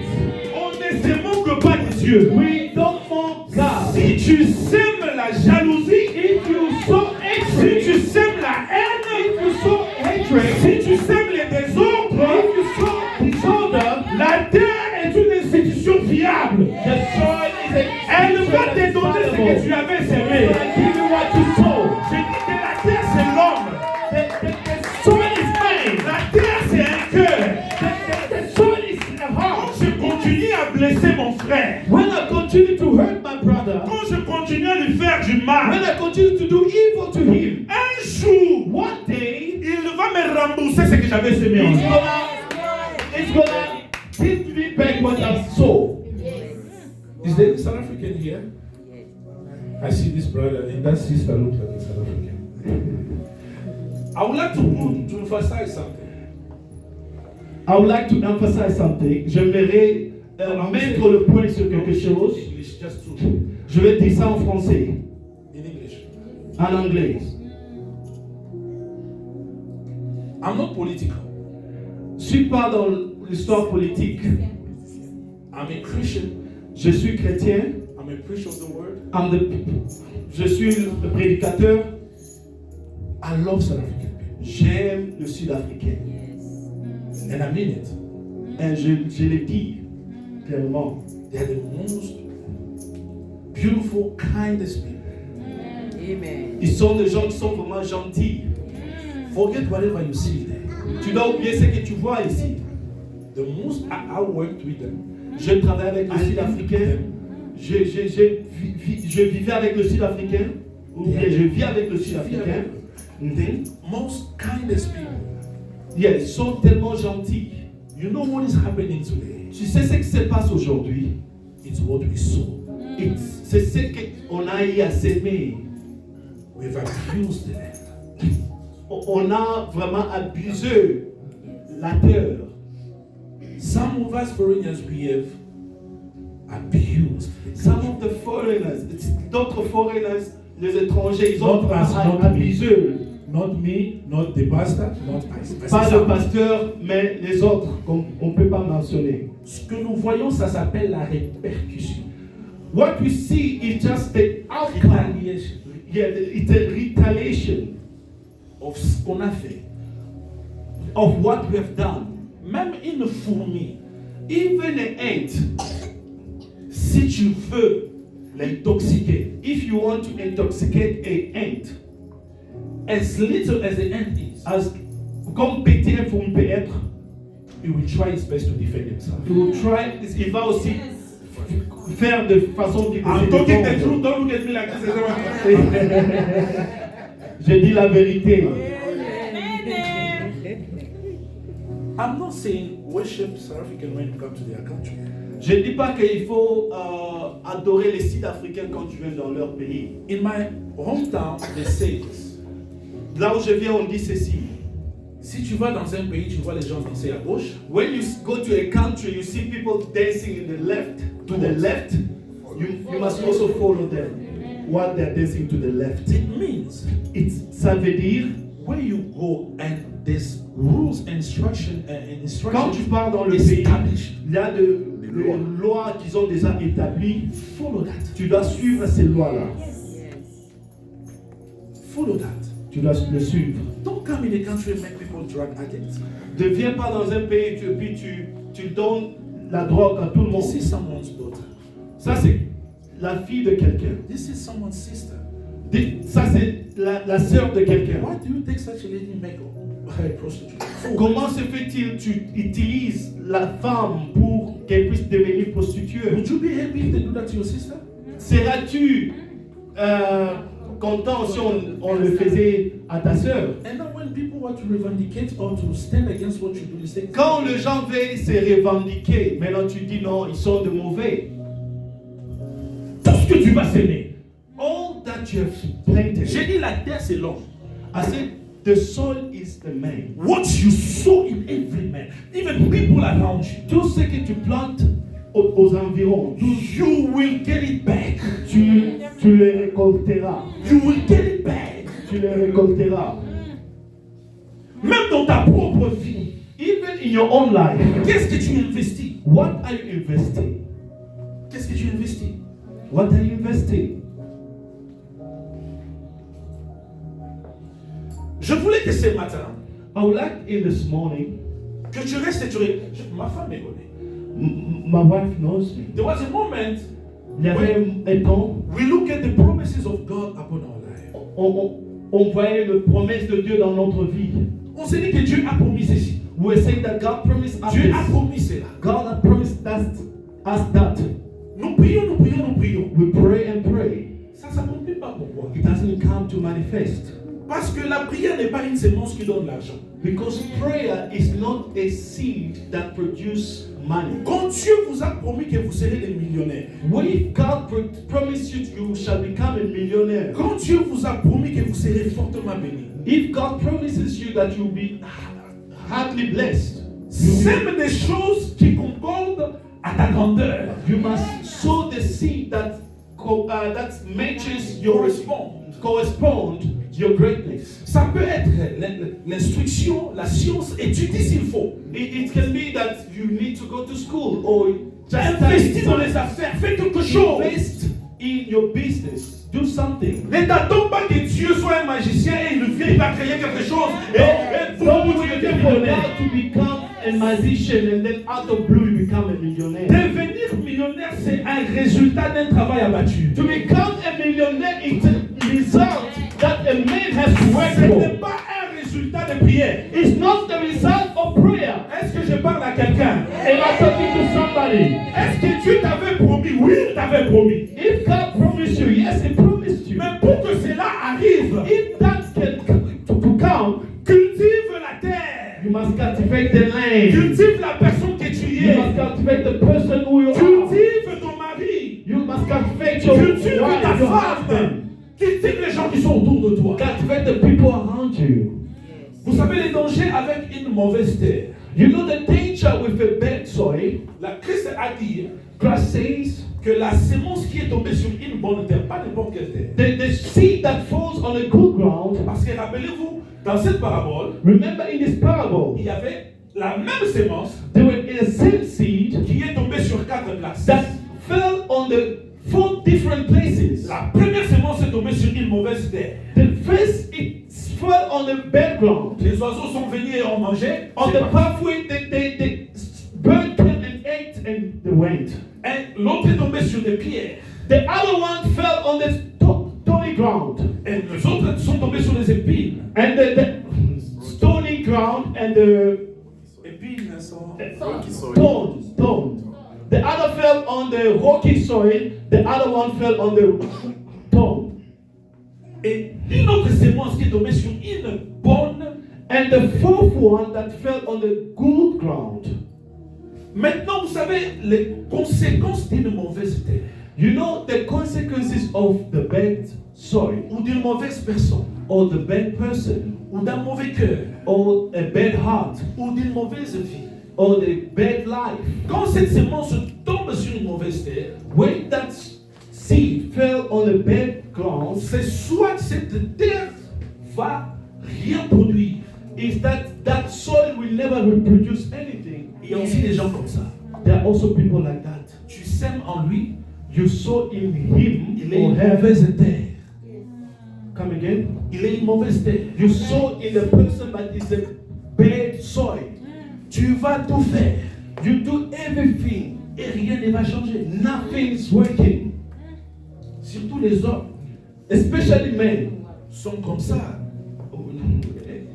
On ne se moque pas de Dieu. We don't mock God. Si tu sèmes la jalousie, If you sow si hatred, tu sèmes la haine, if you sow hatred, si tu sèmes les désordres, if you sow disorder, la terre est une institution fiable. the soil is a Elle va te donner ce que tu avais sémé. give you what you sow. Je dis que la terre c'est l'homme. The soil is mine. frère, when I continue to hurt my brother, quand je continue à lui faire du mal, when I continue to do evil to him, un jour, one day, il va me rembourser ce que j'avais semé en he's lui. gonna give me back what I've sown. Is there a South African here? I see this brother and that sister looks like a South African. I would like to emphasize something. I would like to emphasize something. J'aimerais mettre le point sur quelque chose. English, just two. Je vais dire ça en français, In English. en anglais. I'm not political. Je suis pas dans l'histoire politique. I'm a Christian. Je suis chrétien. I'm a preacher of the word. Je suis le prédicateur. I love South African people. J'aime le Sud-Africain. And I mean it. Et je le dis clairement. They are the most beautiful, kindest people. Amen. Ils sont des gens qui sont vraiment gentils. Forget whatever you see there. Tu dois oublier ce que tu vois ici. The most I worked with them. Je travaille avec le I Sud-Africain. lived with Je vivais avec le Sud-Africain. Ou bien je vis avec le Sud-Africain. Mhm. them. Most kindest people. Yeah, ils sont tellement gentils. You know what is happening today? Tu sais ce qui se passe aujourd'hui? It's what we saw. C'est ce qu'on a eu à s'aimer. We've abused the land. On a vraiment abusé la terre. Some of us foreigners, we have abused. Some of the foreigners, d'autres foreigners, les étrangers, ils ont Not us, not me. abusé. Not me, not the pastor, not us. Pas le pasteur, mais les autres, qu'on ne peut pas mentionner. Ce que nous voyons, ça s'appelle la répercussion. What we see is just the outcome. Retaliation Yeah, it's a retaliation of ce qu'on a fait. of what we have done. Même une fourmi, Even an ant, si tu veux l'intoxiquer, if you want to intoxicate an ant, as little as the ant is, comme petit un fourmi peut être, he will try his best to defend himself. il va aussi faire de façon I'm difficile. talking the truth, don't look at me like this. Je dis la vérité. I'm not saying worship South African when you come to their country. Je ne dis pas qu'il faut adorer les Sud-Africains quand tu viens dans leur pays. In my hometown, they say this. Là où je viens, on dit ceci. Si tu vas dans un pays, tu vois les gens danser à gauche. When you go to a country, you see people dancing in the left, to the left. You must also follow them. What they're dancing to the left. It means Ça veut dire, where you go and there's rules and instruction quand tu pars dans le pays, established. il y a des lois qui sont déjà établies. Follow that. Tu dois suivre ces lois-là. Follow that. Tu dois le suivre. Don't come in a country and make people drug addicts. Ne viens pas dans un pays et puis tu donnes la drogue à tout le monde. This is someone's daughter. Ça, c'est la fille de quelqu'un. This is someone's sister. Ça, c'est la sœur de quelqu'un. Why do you take such a lady and make her a prostitute? Comment se fait-il tu utilises la femme pour qu'elle puisse devenir prostituée? Would you be happy if they do that to your sister? Seras-tu content si on le faisait à ta sœur? And now when people want to revendicate or to stand against what you do, they say, Quand les gens veulent se revendiquer, maintenant tu dis non, ils sont de mauvais. tout ce que tu vas s'aimer. All that you have planted. J'ai dit la terre c'est l'homme. I said the soil is the man. What you sow in every man, even people around you, Tout ce que tu plantes aux environs, you will get it back. tu le récolteras. You will get it back. Tu le récolteras. Même dans ta propre vie, Even in your own life, qu'est-ce que tu investis? what are you investing? Qu'est-ce que tu investis? What are you investing? Je voulais que ce matin, I would like in this morning, que tu restes et tu ma femme me connaît. my wife knows me. There was a moment Il y avait un temps, we look at the promises of God upon our life. on voyait les promesses de Dieu dans notre vie. On s'est dit que Dieu a promis ceci. We were saying that God promised us Dieu a this. promis cela. God had promised us that. nous prions. We pray and pray. Ça ne s'accomplit pas. Pourquoi? It doesn't come to manifest. Parce que la prière n'est pas une semence qui donne l'argent. Because prayer is not a seed that produces money. Quand Dieu vous a promis que vous serez des millionnaires, If God promised you you shall become a millionaire, quand Dieu vous a promis que vous serez fortement bénis, if God promises you that you'll be hardly blessed, sème des choses qui concordent à ta grandeur. you must sow the seed that matches your correspond your greatness. Ça peut être l'instruction, la science, étudie s'il faut. It can be that you need to go to school or just Investis dans les affaires, fais quelque chose. invest in your business. Do something. N'attendons pas que Dieu soit un magicien et il vient, il va créer quelque chose. Et vous Don't devenez wait for millionnaire. God to become a magician and then out of blue you become a millionaire. Devenir millionnaire, c'est un résultat d'un travail abattu. To become a millionaire is a result that a man has to work Ce n'est for. pas un résultat de prière. It's not the result of prayer. Est-ce que je parle à quelqu'un? Am I talking to somebody? Est-ce que Dieu t'avait promis? Oui, il t'avait promis. If God promised you, yes, He promised you. Mais pour que cela arrive, If that can to come, cultive la terre. you must cultivate the land. Cultive la personne que tu You es. must cultivate the person who you are. Cultive ton mari. You must cultivate your Cultive wife, ta your femme. husband. Cultive les gens qui sont autour de toi. Cultivate the people around you. Vous savez les dangers avec une mauvaise terre. You know the danger with a bad soil. La Christ a dit Christ says que la semence qui est tombée sur une bonne terre, pas n'importe quelle terre. the seed that falls on a good ground. Parce que rappelez-vous, dans cette parabole, Remember in this parable, il y avait la même semence there was a same seed qui est tombée sur 4 places. that fell on the 4 different places. La première semence est tombée sur une mauvaise terre. The first it fell on the bad ground. Les oiseaux sont venus et ont mangé. On C'est the parti. pathway, the bird came and ate and they went. Et l'autre est tombé sur des pierres. The other one fell on the stony ground. Et les autres sont tombés sur des épines. And the stony ground and the Épines sont... thorns. The other fell on the rocky soil. The other one fell on the thorn. Et une autre semence qui est tombée sur une bonne. And the fourth one that fell on the good ground. Maintenant, vous savez les conséquences d'une mauvaise terre. You know the consequences of the bad soil, Ou d'une mauvaise personne. or the bad person, Ou d'un mauvais cœur. or a bad heart, Ou d'une mauvaise vie. or the bad life. Quand cette semence tombe sur une mauvaise terre, When that seed fell on a bad ground, c'est soit cette terre va rien produire. is that soil will never reproduce anything. Il y a aussi des gens comme ça. There are also people like that. Tu sèmes en lui, You sow in him il est or une her. mauvaise terre. Come again. Il est une mauvaise terre. You sow in a person that is a bad soil. Tu vas tout faire You do everything. et rien ne va changer. Nothing is working. Surtout les hommes Especially men. sont comme ça.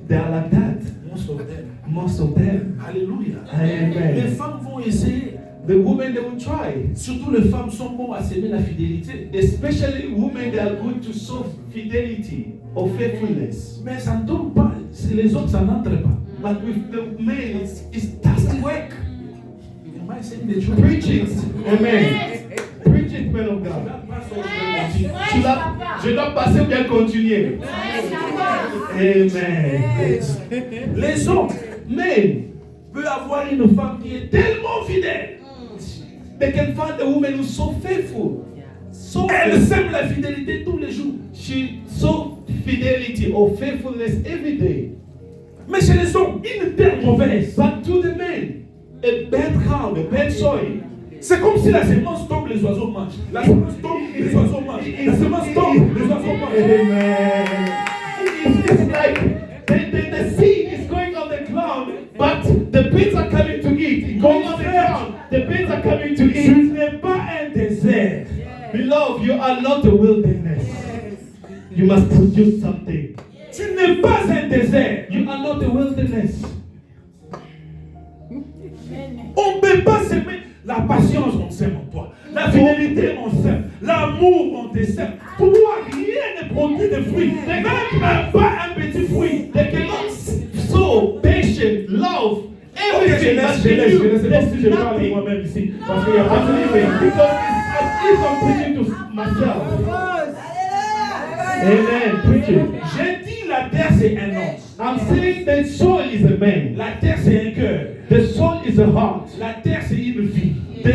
They are like that. Most of them. Most of them. Alléluia. Amen. Les femmes vont essayer. The women, they will try. Surtout les femmes sont bons à s'aimer la fidélité. Especially women, they are good to sow fidelity or faithfulness. Mais ça ne tombe pas. C'est les hommes, ça n'entre pas. But with the men, it doesn't work. On va essayer de jouer. Preach it. Amen. Preach it, man of God. Je dois passer ou bien continuer? Amen. Les hommes Men, peuvent avoir une femme qui est tellement fidèle. they can find a woman who's so faithful. So Elle faithful. sème la fidélité tous les jours. She so fidelity or faithfulness every day. Mais chez les hommes, une terre mauvaise. But to the men, a bad ground, a bad soil. C'est comme si la semence tombe, les oiseaux mangent. La semence tombe, les oiseaux mangent. La semence tombe, les oiseaux mangent. Amen. It's like the seed is going on the ground, but the birds are coming to eat. Going on the ground, the birds are coming to Tu eat. n'es pas un désert. Beloved, you are not a wilderness. You must produce something. Tu n'es pas un désert. You are not a wilderness. On ne peut pas s'aimer. La patience, on s'aime en toi. La fidélité, on sème. L'amour, on te sème. Pour moi, rien ne produit de fruits. Même pas un petit fruit. They cannot sow patience, love, everything. Je laisse. C'est comme si je parle de moi-même ici. Parce qu'il n'y a pas de limite. Because it's as if I'm preaching to myself. Amen. Preach it. J'ai dit la terre c'est un homme. I'm saying the soul is a man. La terre c'est un cœur. The soul is a heart. La terre c'est une vie. The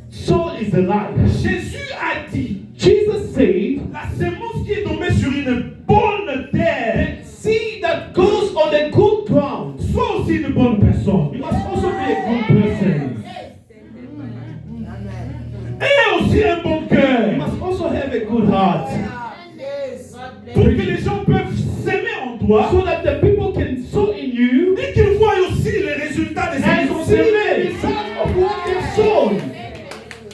soul is a life. Jésus a dit, Jesus said, la sémence qui est tombée sur une bonne terre, the seed that goes on the good ground, soit aussi une bonne personne. you must also be a good person. Et aussi un bon You cœur. must also have a good heart. Pour que les gens peuvent s'aimer en toi. So that the people can sow in you Et qu'ils voient aussi les résultats de ce qu'ils and ont see the semé. result of what they've sown.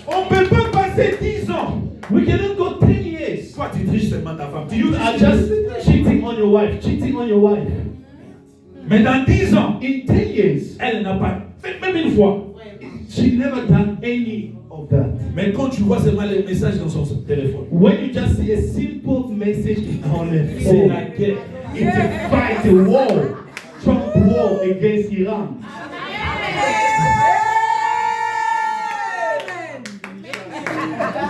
On ne peut pas passer 10 ans. We cannot go 10 years. Toi, tu triches seulement ta femme. You are just cheating on your wife, cheating on your wife. Mais dans 10 ans, In 10 years, elle n'a pas fait même une fois. she never done any of that. Mais quand tu vois seulement les messages dans son téléphone, When you just see a simple message on the c'est phone, la guerre. it's a fight, a war, Trump war against Iran.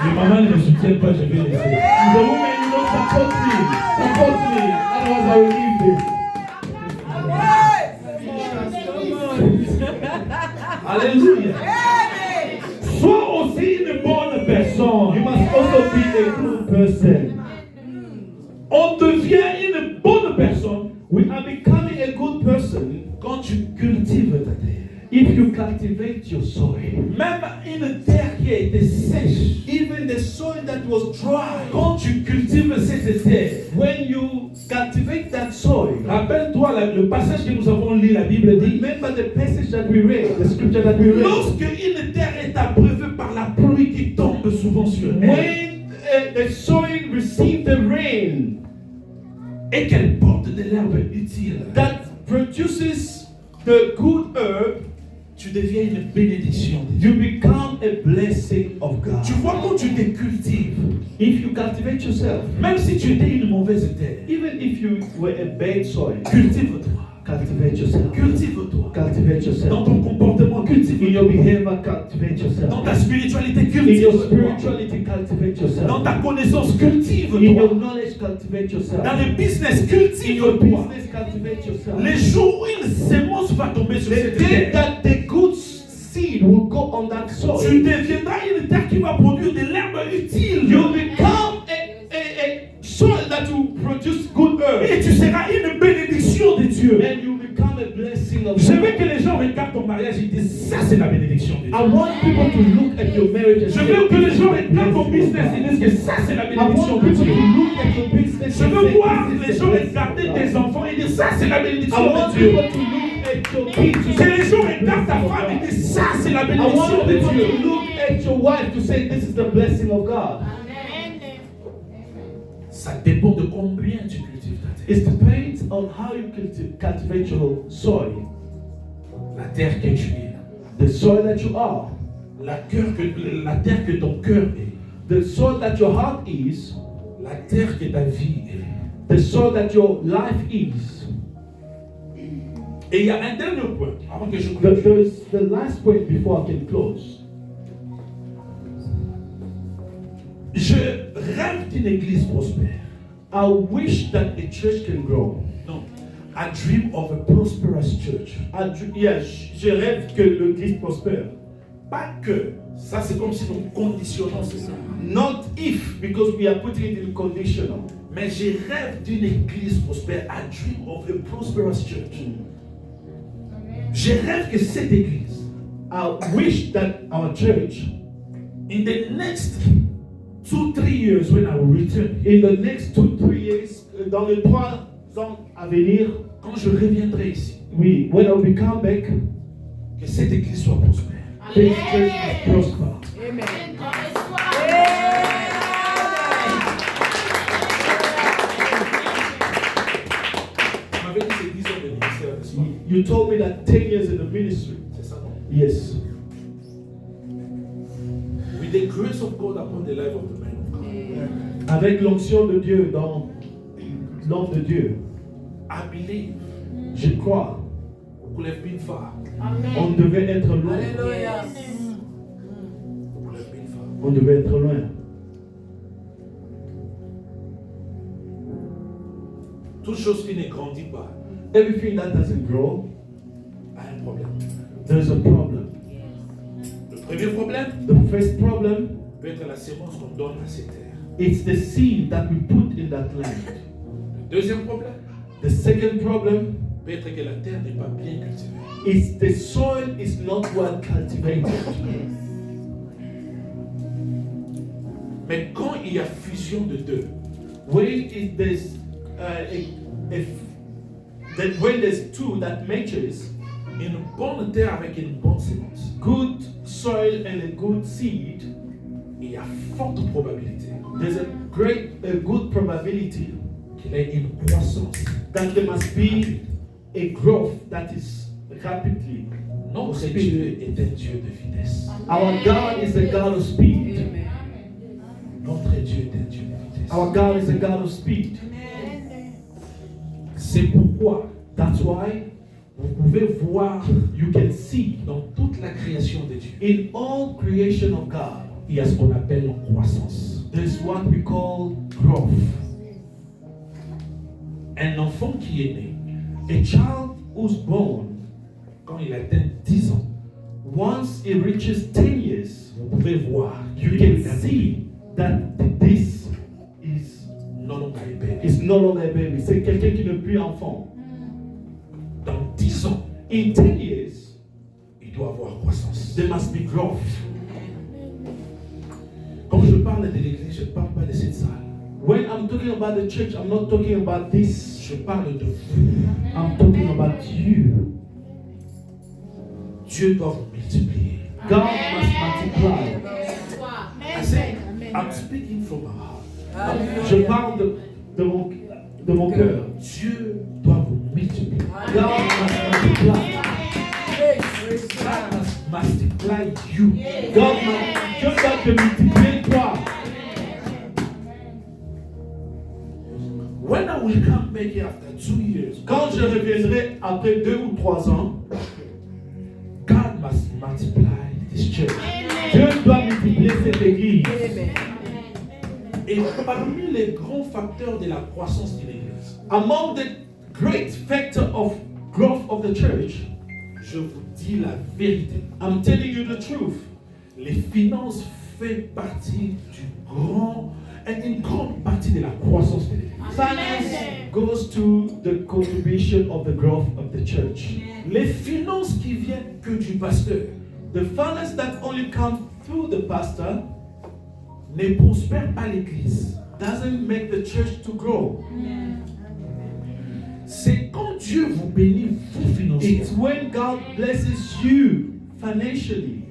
Les mamans ne me soutiennent pas, je vais laisser. The woman, you know, support me, otherwise I will leave this. Alléluia. Sois aussi une bonne personne. You must also be a good person. On devient une bonne personne We are becoming a good person quand tu cultives ta terre. if you cultivate your soil. Même une terre qui a été sèche, Even the soil that was dry, quand tu cultives cette terre, when you cultivate that soil, rappelle-toi le passage que nous avons lu, la Bible dit, remember the passage that we read, the scripture that we read. lorsque une terre est abreuvée par la pluie qui tombe souvent sur elle, When the soil received the rain et qu'elle porte de l'herbe utile, that produces the good herb, tu deviens une bénédiction. you become a blessing of God. Tu vois, quand tu te cultives, If you cultivate yourself, même si tu étais une mauvaise terre, even if you were a bad soil, cultive-toi. cultivate yourself. Cultive-toi. Cultivate Dans yourself. ton comportement, In cultive-toi. your behavior, cultivate Dans yourself. ta spiritualité, In your cultive-toi. spirituality, cultivate Dans yourself. ta connaissance, In cultive-toi. your knowledge, cultivate Dans yourself. le business, In your cultive-toi. business, cultivate yourself. Les jours où une sémence va tomber sur The cette day terre, that the good seed will go on that tu soil, deviendras une terre qui va produire de l'herbe utile. you become a soil that will produce good Et earth. tu seras une bénédiction de Dieu. And you become a blessing of Je veux God. que les gens regardent ton mariage et disent, ça c'est la bénédiction de Dieu. I want people to look at your marriage and Je say, veux que les gens "This is the regardent ton blessing of business et God." disent que ça c'est la I bénédiction want de people to Dieu. look at your business Je and veux say, voir "This is les the gens blessing regarder of tes God." enfants et dire, ça c'est la I bénédiction want de Dieu. people to look at your kids to Que say, les "This is gens the regardent ta blessing of femme et God." disent, ça c'est la I bénédiction want de people Dieu. to look at your wife to say, "This is the blessing of God." Ça dépend de combien tu cultives ta terre. It depends on how you cultivate your soil, La terre que tu es, the soil that you are, la terre que ton cœur est, the soil that your heart is, la terre que ta vie est. the soil that your life is. Et il y a un dernier point, avant que je clôture. There's the last point before I can close. Je rêve d'une église prospère. I wish that a church can grow. Non. I dream of a prosperous church. Je rêve que l'église prospère. Pas que. Ça, c'est comme si nous conditionnons cela. Not if, because we are putting it in conditional. Mais je rêve d'une église prospère. I dream of a prosperous church. Je rêve que cette église, I wish that our church, in the next 2-3 years, when I will return, in the next 2-3 years, dans les 3 ans à venir, quand je reviendrai ici, when I will come back, que cette église soit prospère. this church must prosper. Amen. Tu m'avais dit c'est 10 ans de ministère, n'est-ce pas? You told me that 10 years in the ministry. C'est ça, non? Yes. We the grace of God upon the life of the man of God. Avec l'onction de Dieu dans l'homme de Dieu, I believe je crois, we could have been far. on devait être loin. Alléluia. We could have been far. On devait être loin. Toute chose qui ne grandit pas Everything that doesn't grow, a un problème. there's a problem. Le premier problème The first problem, peut être la sémence qu'on donne à ces terres. it's the seed that we put in that land. Le deuxième problème The second problem peut être que la terre n'est pas bien cultivée. is the soil is not well cultivated. Mais quand il y a fusion de deux, When there's two that matches, une bonne terre avec une bonne sémence, good soil and a good seed, il y a forte probabilité there's a good probability qu'il y ait une croissance. that there must be a growth that is rapidly. Notre Dieu est un Dieu de vitesse. Our God is a God of speed. Amen. Notre Dieu est un Dieu de vitesse. Our God is a God of speed. C'est pourquoi That's why vous pouvez voir you can see dans toute la création de Dieu, in all creation of God, il y a ce qu'on appelle croissance. there's what we call growth. Un enfant qui est né, A child who's born, quand il atteint 10 ans, once it reaches 10 years, vous pouvez voir you can see that this is non longer un bébé. is no longer a baby. C'est quelqu'un qui n'est plus enfant. Dans 10 ans, In 10 years, il doit avoir croissance. there must be growth. Quand je parle de l'église, je ne parle pas de cette salle. When I'm talking about the church, I'm not talking about this. Je parle de vous. I'm talking about you. Dieu doit vous multiplier. God must multiply. I say, I'm speaking from my heart. Je parle de mon cœur. Dieu doit vous multiplier. God must multiply. God must multiply you. God must, Dieu doit te multiplier toi. When I will come back here after 2 years, Quand je reviendrai après 2 ou 3 ans, God must multiply this church. Dieu doit multiplier cette église. Et parmi les grands facteurs de la croissance de l'église, Among the great factor of growth of the church, je vous dis la vérité. I'm telling you the truth. Les finances font partie une grande partie de la croissance de l'église. Finance goes to the contribution of the growth of the church. Les finances qui viennent que du pasteur The finance that only comes through the pastor ne prospèrent pas l'église. doesn't make the church to grow. C'est quand Dieu vous bénit, vous It's financièrement, when God blesses you financially.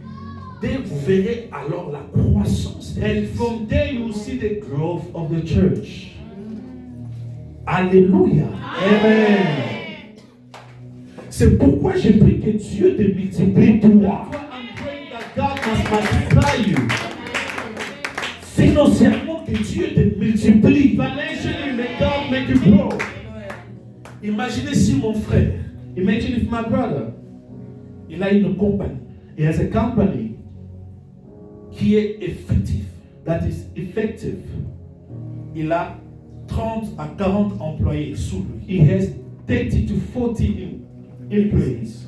et vous verrez alors la croissance de And l'église. from there you will see the growth of the church. Alléluia. Amen. C'est pourquoi j'ai pris que Dieu te multiplie toi. That's why I'm praying that God must multiply you. Financièrement, que Dieu te multiplie. Financially, may God make you grow. Imaginez si mon frère, Imagine if my brother, il a une compagnie he has a company qui est effective. that is effective. Il a 30 à 40 employés sous lui. He has 30 to 40 employees.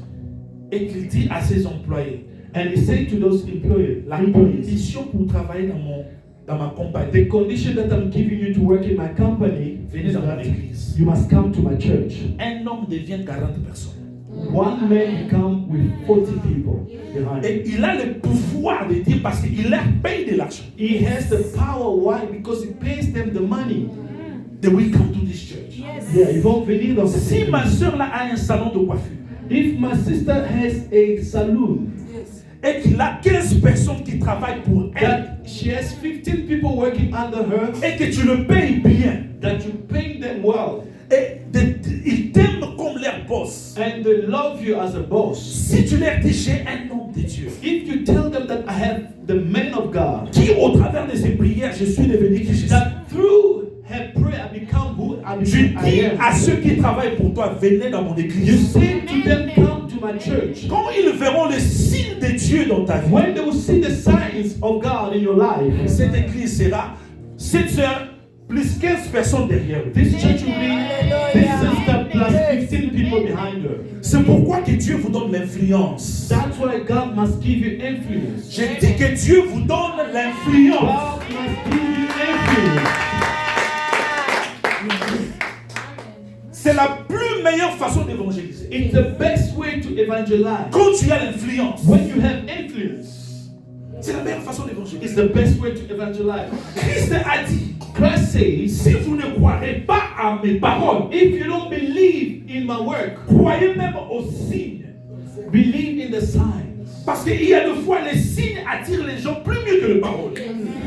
Et qu'il dit à ses employés, And he said to those employees, la condition pour travailler dans ma compagnie, the condition that I'm giving you to work in my company venez is dans mon that église. you must come to my church. Un homme devient 40 personnes. One man come with 40 people behind Et him. il a le pouvoir de dire, parce qu'il leur paye de l'argent, He has the power. Why? Because he pays them the money. they will come to this church. Yeah, ils vont venir dans cette Si ma église. soeur là a un salon de coiffure, If my sister has a saloon, et qu'il a 15 personnes qui travaillent pour elle, that she has 15 people working under her, et que tu le payes bien, that you pay them well, et ils t'aiment comme leur boss, boss, and they love you as a boss, si tu leur dis j'ai un homme de Dieu, if you tell them that I have the man of God, qui au travers de ses prières, je suis devenu qui je suis. that through her prayer I become who Tu I dis am. à ceux qui travaillent pour toi, venez dans mon You église. say to them, come to my church. Quand ils verront le signe de Dieu dans ta vie, When they will see the signs of God in your life, cette église sera 7 sœurs plus 15 personnes derrière eux. this church will be this sister plus 15 people behind her. C'est pourquoi que Dieu vous donne l'influence. That's why God must give you influence. J'ai dit que Dieu vous donne l'influence. God must give you influence. C'est la plus meilleure façon d'évangéliser. It's the best way to evangelize. Quand tu as l'influence, When you have influence, c'est la meilleure façon d'évangéliser. it's the best way to evangelize. Christ a dit, Christ says, si vous ne croirez pas à mes paroles, if you don't believe in my work, croyez même aux signes. believe in the signs. Parce qu'il y a des fois, les signes attirent les gens plus mieux que les paroles.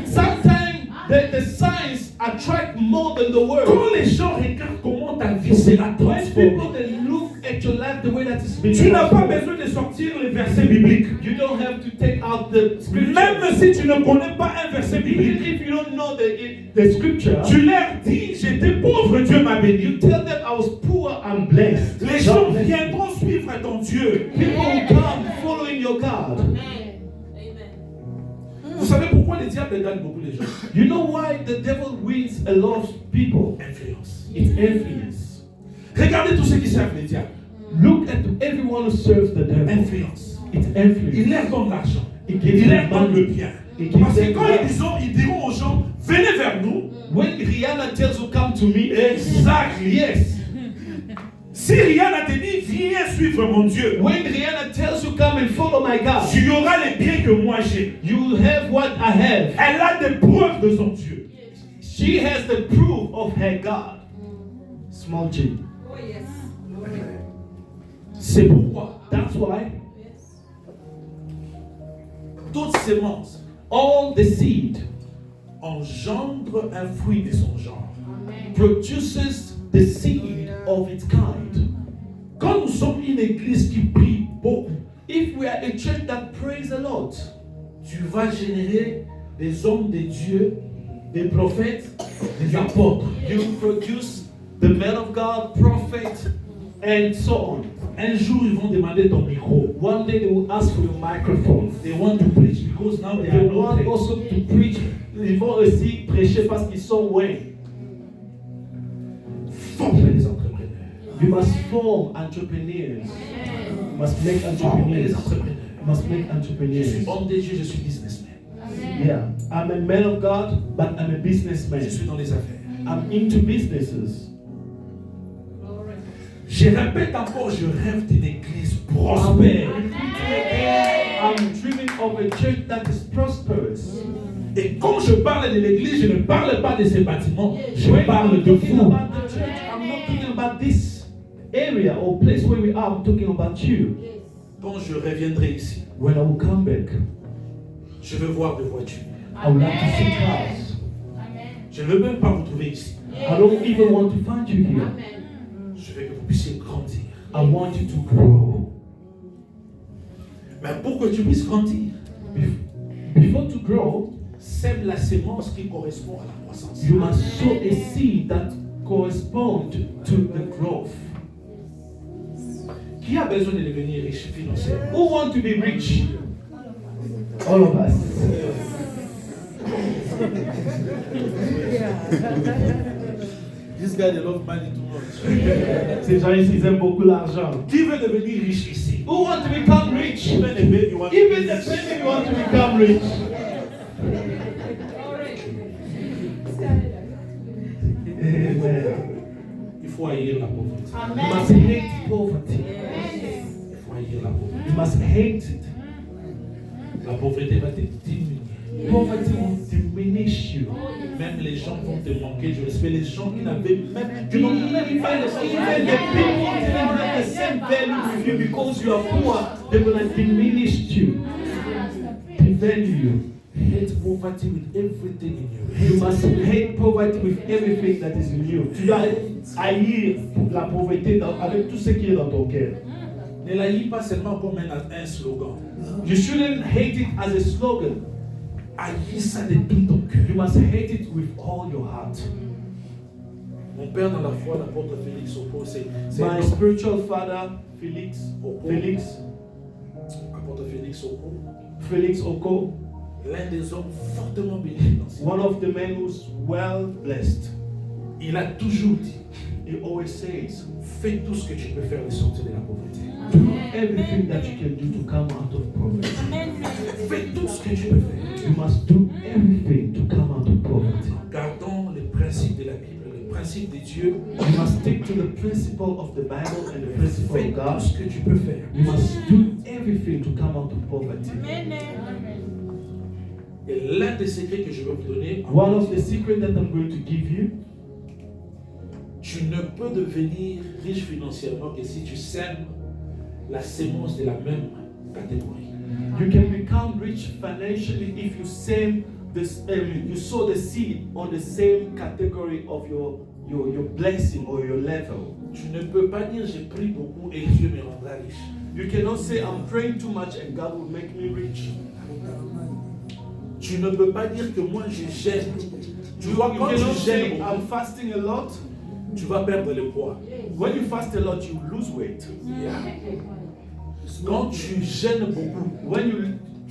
Sometimes the signs attract more than the word. Quand les gens regardent comment ta vie sera When people transformée, they look at your life the way that it's been tu n'as pas transformed, besoin de sortir les versets bibliques. you don't have to take out the scripture. Même si tu ne connais pas un verset Even biblique, if you don't know the scripture, tu leur dis, j'étais pauvre, Dieu m'a béni. you tell them I was poor, I'm blessed. Les gens viendront suivre ton Dieu. People will come following your God. Vous savez pourquoi le diable gagne beaucoup les gens? You know why the devil wins a lot of people? Influence. It's influence. Regardez tous ceux qui servent le diable. Look at everyone who serves the devil. Influence. It's Il influence. leur donne l'argent. It gives Il leur them donne le money. bien. It gives Parce que them quand wealth. ils diront aux gens, venez vers nous, When Rihanna tells you come to me, exactly, yes. si Rihanna te dit, viens suivre mon Dieu, When Rihanna tells you come and follow my God, tu auras les biens que moi j'ai. you will have what I have. Elle a des preuves de son Dieu. She has the proof of her God. Small G. C'est pourquoi That's why toute sémence all the seed engendre un fruit de son genre. produces the seed of its kind. Quand nous sommes une église qui prie beaucoup, If we are a church that prays a lot, tu vas générer des hommes de Dieu, des prophètes, des apôtres. you produce the man of God, prophet, and so on. Un jour, ils vont demander ton micro. One day they will ask for your microphone. They want to preach because now they They are want not also to preach. Ils vont aussi prêcher parce qu'ils sont loin. former les entrepreneurs. You must form entrepreneurs. You must make Former les entrepreneurs. entrepreneurs. You must make Je suis entrepreneurs. homme de Dieu, je suis businessman. Yeah, I'm a man of God, but I'm a Je businessman. suis dans les affaires. I'm into businesses. Je répète encore, je rêve d'une église prospère. I'm dreaming of a church that is prosperous. Et quand je parle de l'église, je ne parle pas de ces bâtiments, je When parle I'm de talking vous. about the church, I'm not talking about this area or place where we are. I'm talking about you. Quand je reviendrai ici, When I will come back, je veux voir des voitures. I would like to see cars. Je ne veux même pas vous trouver ici. I don't even want to find you here. Je veux que vous puissiez grandir. I want you to grow. Mais pour que tu puisses grandir, Before to grow, sème la sémence qui correspond à la croissance. you must sow a seed that corresponds to the growth. Qui a besoin de devenir riche financièrement? Who want to be rich? All of us. This guy, they love money too much. Ces gens ici, ils aiment beaucoup l'argent. Qui veut devenir riche ici? Who want to become rich? Even the baby want to Even be the rich. baby want to become rich. Amen. Il faut haïr la pauvreté. You must hate poverty. Il faut haïr la pauvreté. You must hate it. La pauvreté va te diminuer. Poverty will diminish you. Même les gens vont te manquer de respect. Les gens qui n'avaient même, qui n'ont Even même pas le the people didn't have the same value with you because you are poor, they're going to diminish you. Devalue you. Hate poverty with everything in you. You must hate poverty with everything that is in you. Tu dois haïr la pauvreté avec tout ce qui est dans ton cœur. Ne la lis pas seulement comme un slogan. You shouldn't hate it as a slogan. Haïs ça de tout ton cœur. You must hate it with all your heart. Mon père dans la foi, l'apôtre Félix Oko, c'est My spiritual father, Félix apôtre Félix Oko, l'un des hommes fortement bénis dans ce one of the men who's well blessed. Il a toujours dit, He always says, fais tout ce que tu peux faire de sortir de la pauvreté. do everything that you can do to come out of poverty. Fais tout ce que tu peux faire. You must do everything to come out of poverty. Gardons les principes de la Bible, les principes de Dieu. You must stick to the principle of the Bible and the principle Fais of God. tout ce que tu peux faire. You must do everything to come out of poverty. Et l'un des secrets que je vais vous donner, One of the secrets that I'm going to give you, tu ne peux devenir riche financièrement que si tu sèmes la sémence de la même catégorie. you can become rich financially if you you sow the seed on the same category of your blessing or your level. Tu ne peux pas dire j'ai pris beaucoup et Dieu me rendra riche. You cannot say I'm praying too much and God will make me rich. Tu ne peux pas dire que moi je gêne. Tu You vois, quand cannot tu say gênes, I'm fasting a lot. tu vas perdre le poids. When you fast a lot, you lose weight. Quand tu gênes beaucoup, When you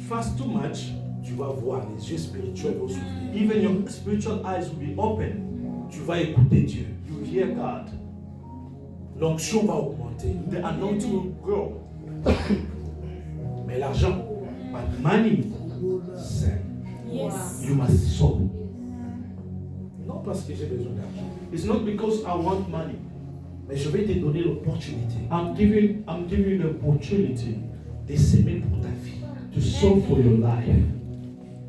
fast too much, tu vas voir les yeux spirituels vont s'ouvrir. even your spiritual eyes will be open. Tu vas écouter Dieu. You hear God. L'onction va augmenter. The anointing will grow. Mais l'argent, But money, c'est. you must sow. Non parce que j'ai besoin d'argent. It's not because I want money. Mais je vais te donner l'opportunité I'm giving you the opportunity de s'aimer pour ta vie. to sow for your life.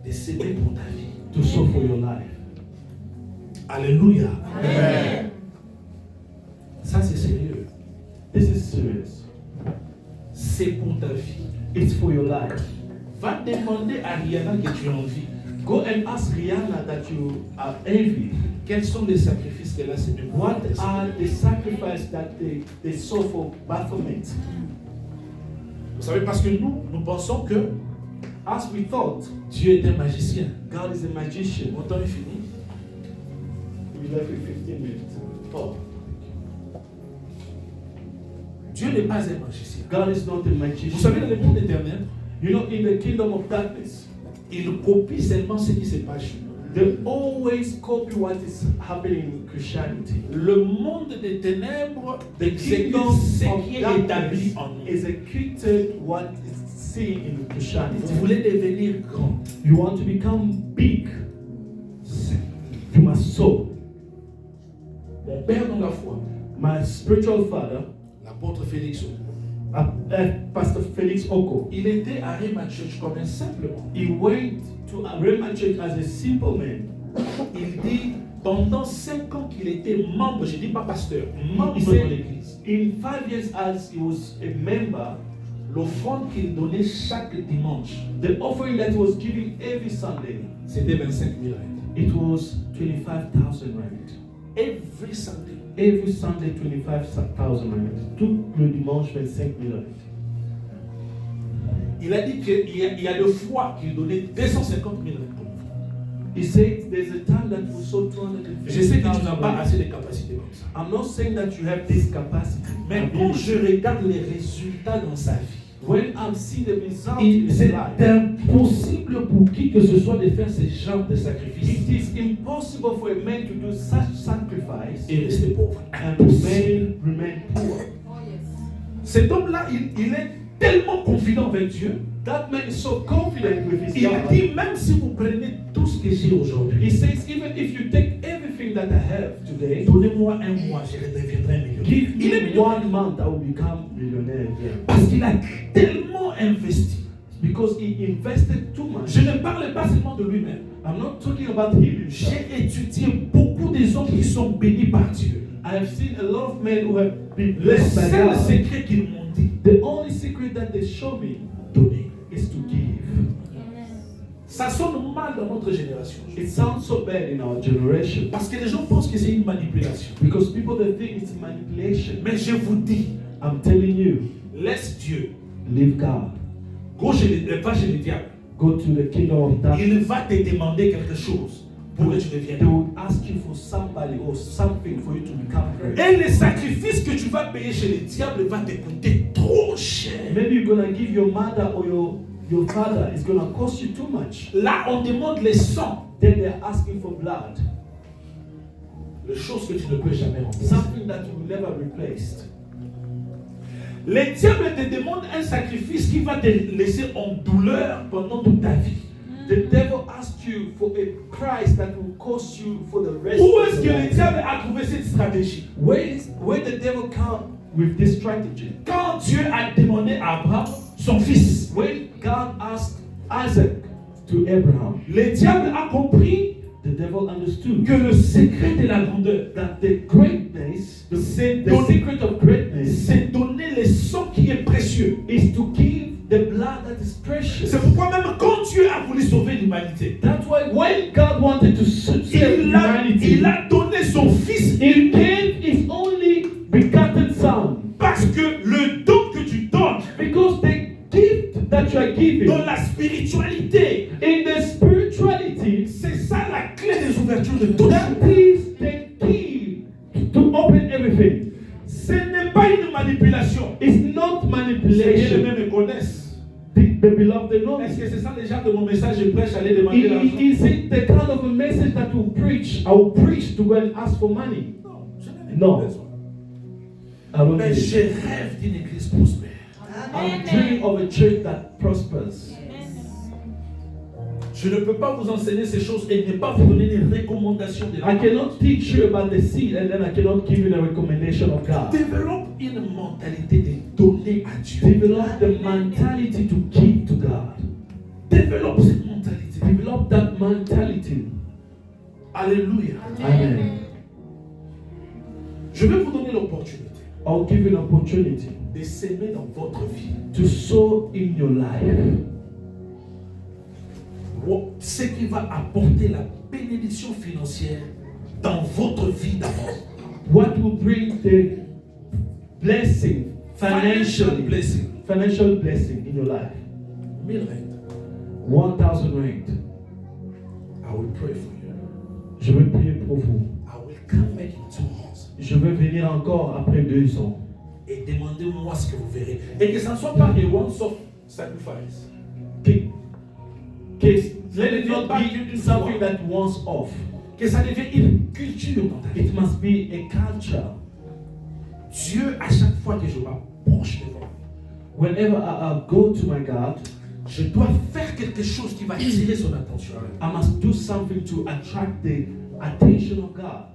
De s'aimer pour ta vie. To sow for your life. Alléluia. Amen. Ça c'est sérieux. This is serious. C'est pour ta vie. It's for your life. Va demander à Rihanna que tu as envie. Go and ask Rihanna that you are envy. Quels sont les sacrifices qu'elle a semés pour What toi? are the sacrifices that they sow for Baphomet? Vous savez, parce que nous pensons que As we thought, Dieu est un magicien. God is a magician. Mon temps est fini. We left with 15 minutes. Oh. Dieu n'est pas un magicien. God is not a magician. Vous savez, dans le monde éternel, You know, in the kingdom of darkness, il copie seulement ce qui se passe chez nous. they always copy what is happening in Christianity. Le monde des ténèbres The exécute kingdom ce of qui est établi darkness en nous. executed what is seen in Christianity. Vous voulez devenir grand. You want to become big, you must sow. Mon père dans la foi, My spiritual father, l'apôtre Félix Oko, Pastor Felix Oko, il était à Rhema Church comme un simplement. he went to Rhema Church as a simple man. Il dit, pendant 5 ans qu'il était membre, je ne dis pas pasteur, membre He de said, l'église, in 5 years as he was a member, l'offrande qu'il donnait chaque dimanche, the offering that he was giving every Sunday, c'était 25 000 rand. it was 25,000 rand. Every Sunday. Every Sunday, 25,000 rand. Tout le dimanche, 25,000 rand. Il a dit qu'il y a de fois qu'il donnait 250 000 rand. He said there's a time that we sow 250,000 Je sais que tu n'as pas rand. assez de capacités comme ça. I'm not saying that you have this capacity. Mais quand je regarde les résultats dans sa vie, When I see the result in his c'est life, impossible pour qui que ce soit de faire ce genre de sacrifice it is impossible for a man to do such sacrifice et rester pauvre. and Impossible. remain poor. Cet homme-là, il est tellement confident avec Dieu. That man is so confident with his Il God. dit, même si vous prenez tout ce que j'ai aujourd'hui, He says, even if you take everything that I have today, donnez-moi un mois, je deviendrai un millionnaire. give Il est me millionnaire 1 month, I will become millionaire again. parce qu'il a tellement investi. Because he invested too much. Je ne parle pas seulement de lui-même. I'm not talking about him himself. J'ai étudié beaucoup des hommes qui sont bénis par Dieu. I have seen a lot of men who have been Le blessed by seul God. secret qu'ils m'ont dit, The only secret that they show me donner. is to give. Ça sonne mal dans notre génération. It sounds so bad in our generation Parce que les gens pensent que c'est une manipulation. because people they think it's manipulation. Mais je vous dis, I'm telling you, laisse Dieu. leave God. Va chez le diable. Go to the kingdom of darkness. Il va te demander quelque chose pour que tu They deviennes. will ask you for somebody or something for you to become great. Et le sacrifice que tu vas payer chez le diable va te coûter trop cher. Maybe you're gonna give your mother or your father. It's gonna cost you too much. Là, on demande le sang. Then they're asking for blood, Les choses que tu ne peux jamais remplacer. something that you will never replace. Le diable te demande un sacrifice qui va te laisser en douleur pendant toute ta vie. The devil asked you for a price that will cost you for the rest Où of est-ce que your le life. diable a trouvé cette stratégie? Where the devil come with this strategy? Quand Dieu a demandé à Abraham son fils, When God asked Isaac to Abraham, le diable a compris the devil understood que le secret de la grandeur, that the greatness, c'est the donner, secret of greatness, c'est donner le sang qui est précieux. is to give the blood that is precious. C'est pourquoi même quand Dieu a voulu sauver l'humanité, That's why when God wanted to save il humanity, a donné son fils He gave His only begotten Son. parce que le don que tu donnes Because the gift that you are giving dans la spiritualité, in the spirituality, c'est ça la clé des ouvertures de tout. that is the key to open everything. Ce n'est pas une manipulation. It's not Les manipulation. bien-aimés me connaissent. The beloved know. Est-ce que c'est ça le genre de mon message je prêche, aller demander l'argent? Is it the kind of a message that will preach? I will preach to go and ask for money. Non, je n'en ai Non. pas besoin. I don't Mais need it. je rêve d'une église prospère. I'm dreaming of a church that prospers. Je ne peux pas vous enseigner ces choses et ne pas vous donner des recommandations de I cannot teach you about the seed and then I cannot give you the recommendation of God. Développe une mentalité de donner à Dieu. Develop the mentality to give to God. Développe cette mentalité. Develop that mentality. Alléluia. Amen. Je vais vous donner l'opportunité I'll give you an opportunity de s'aimer dans votre vie. to sow in your life Ce qui va apporter la bénédiction financière dans votre vie d'abord. what will bring the blessing Financial financial blessing in your life. 1000 rentes. 1,000 rand. I will pray for you. Je vais prier pour vous. I will come back in 2 months. Je vais venir encore après 2 ans. Et demandez-moi ce que vous verrez. Et que ça ne soit pas a once-off sacrifice. Let it not be something that once off. Que ça devienne une culture dans ta vie. It must be a culture. Dieu, à chaque fois que je m'approche devant, Whenever I go to my God, je dois faire quelque chose qui va attirer son attention. I must do something to attract the attention of God.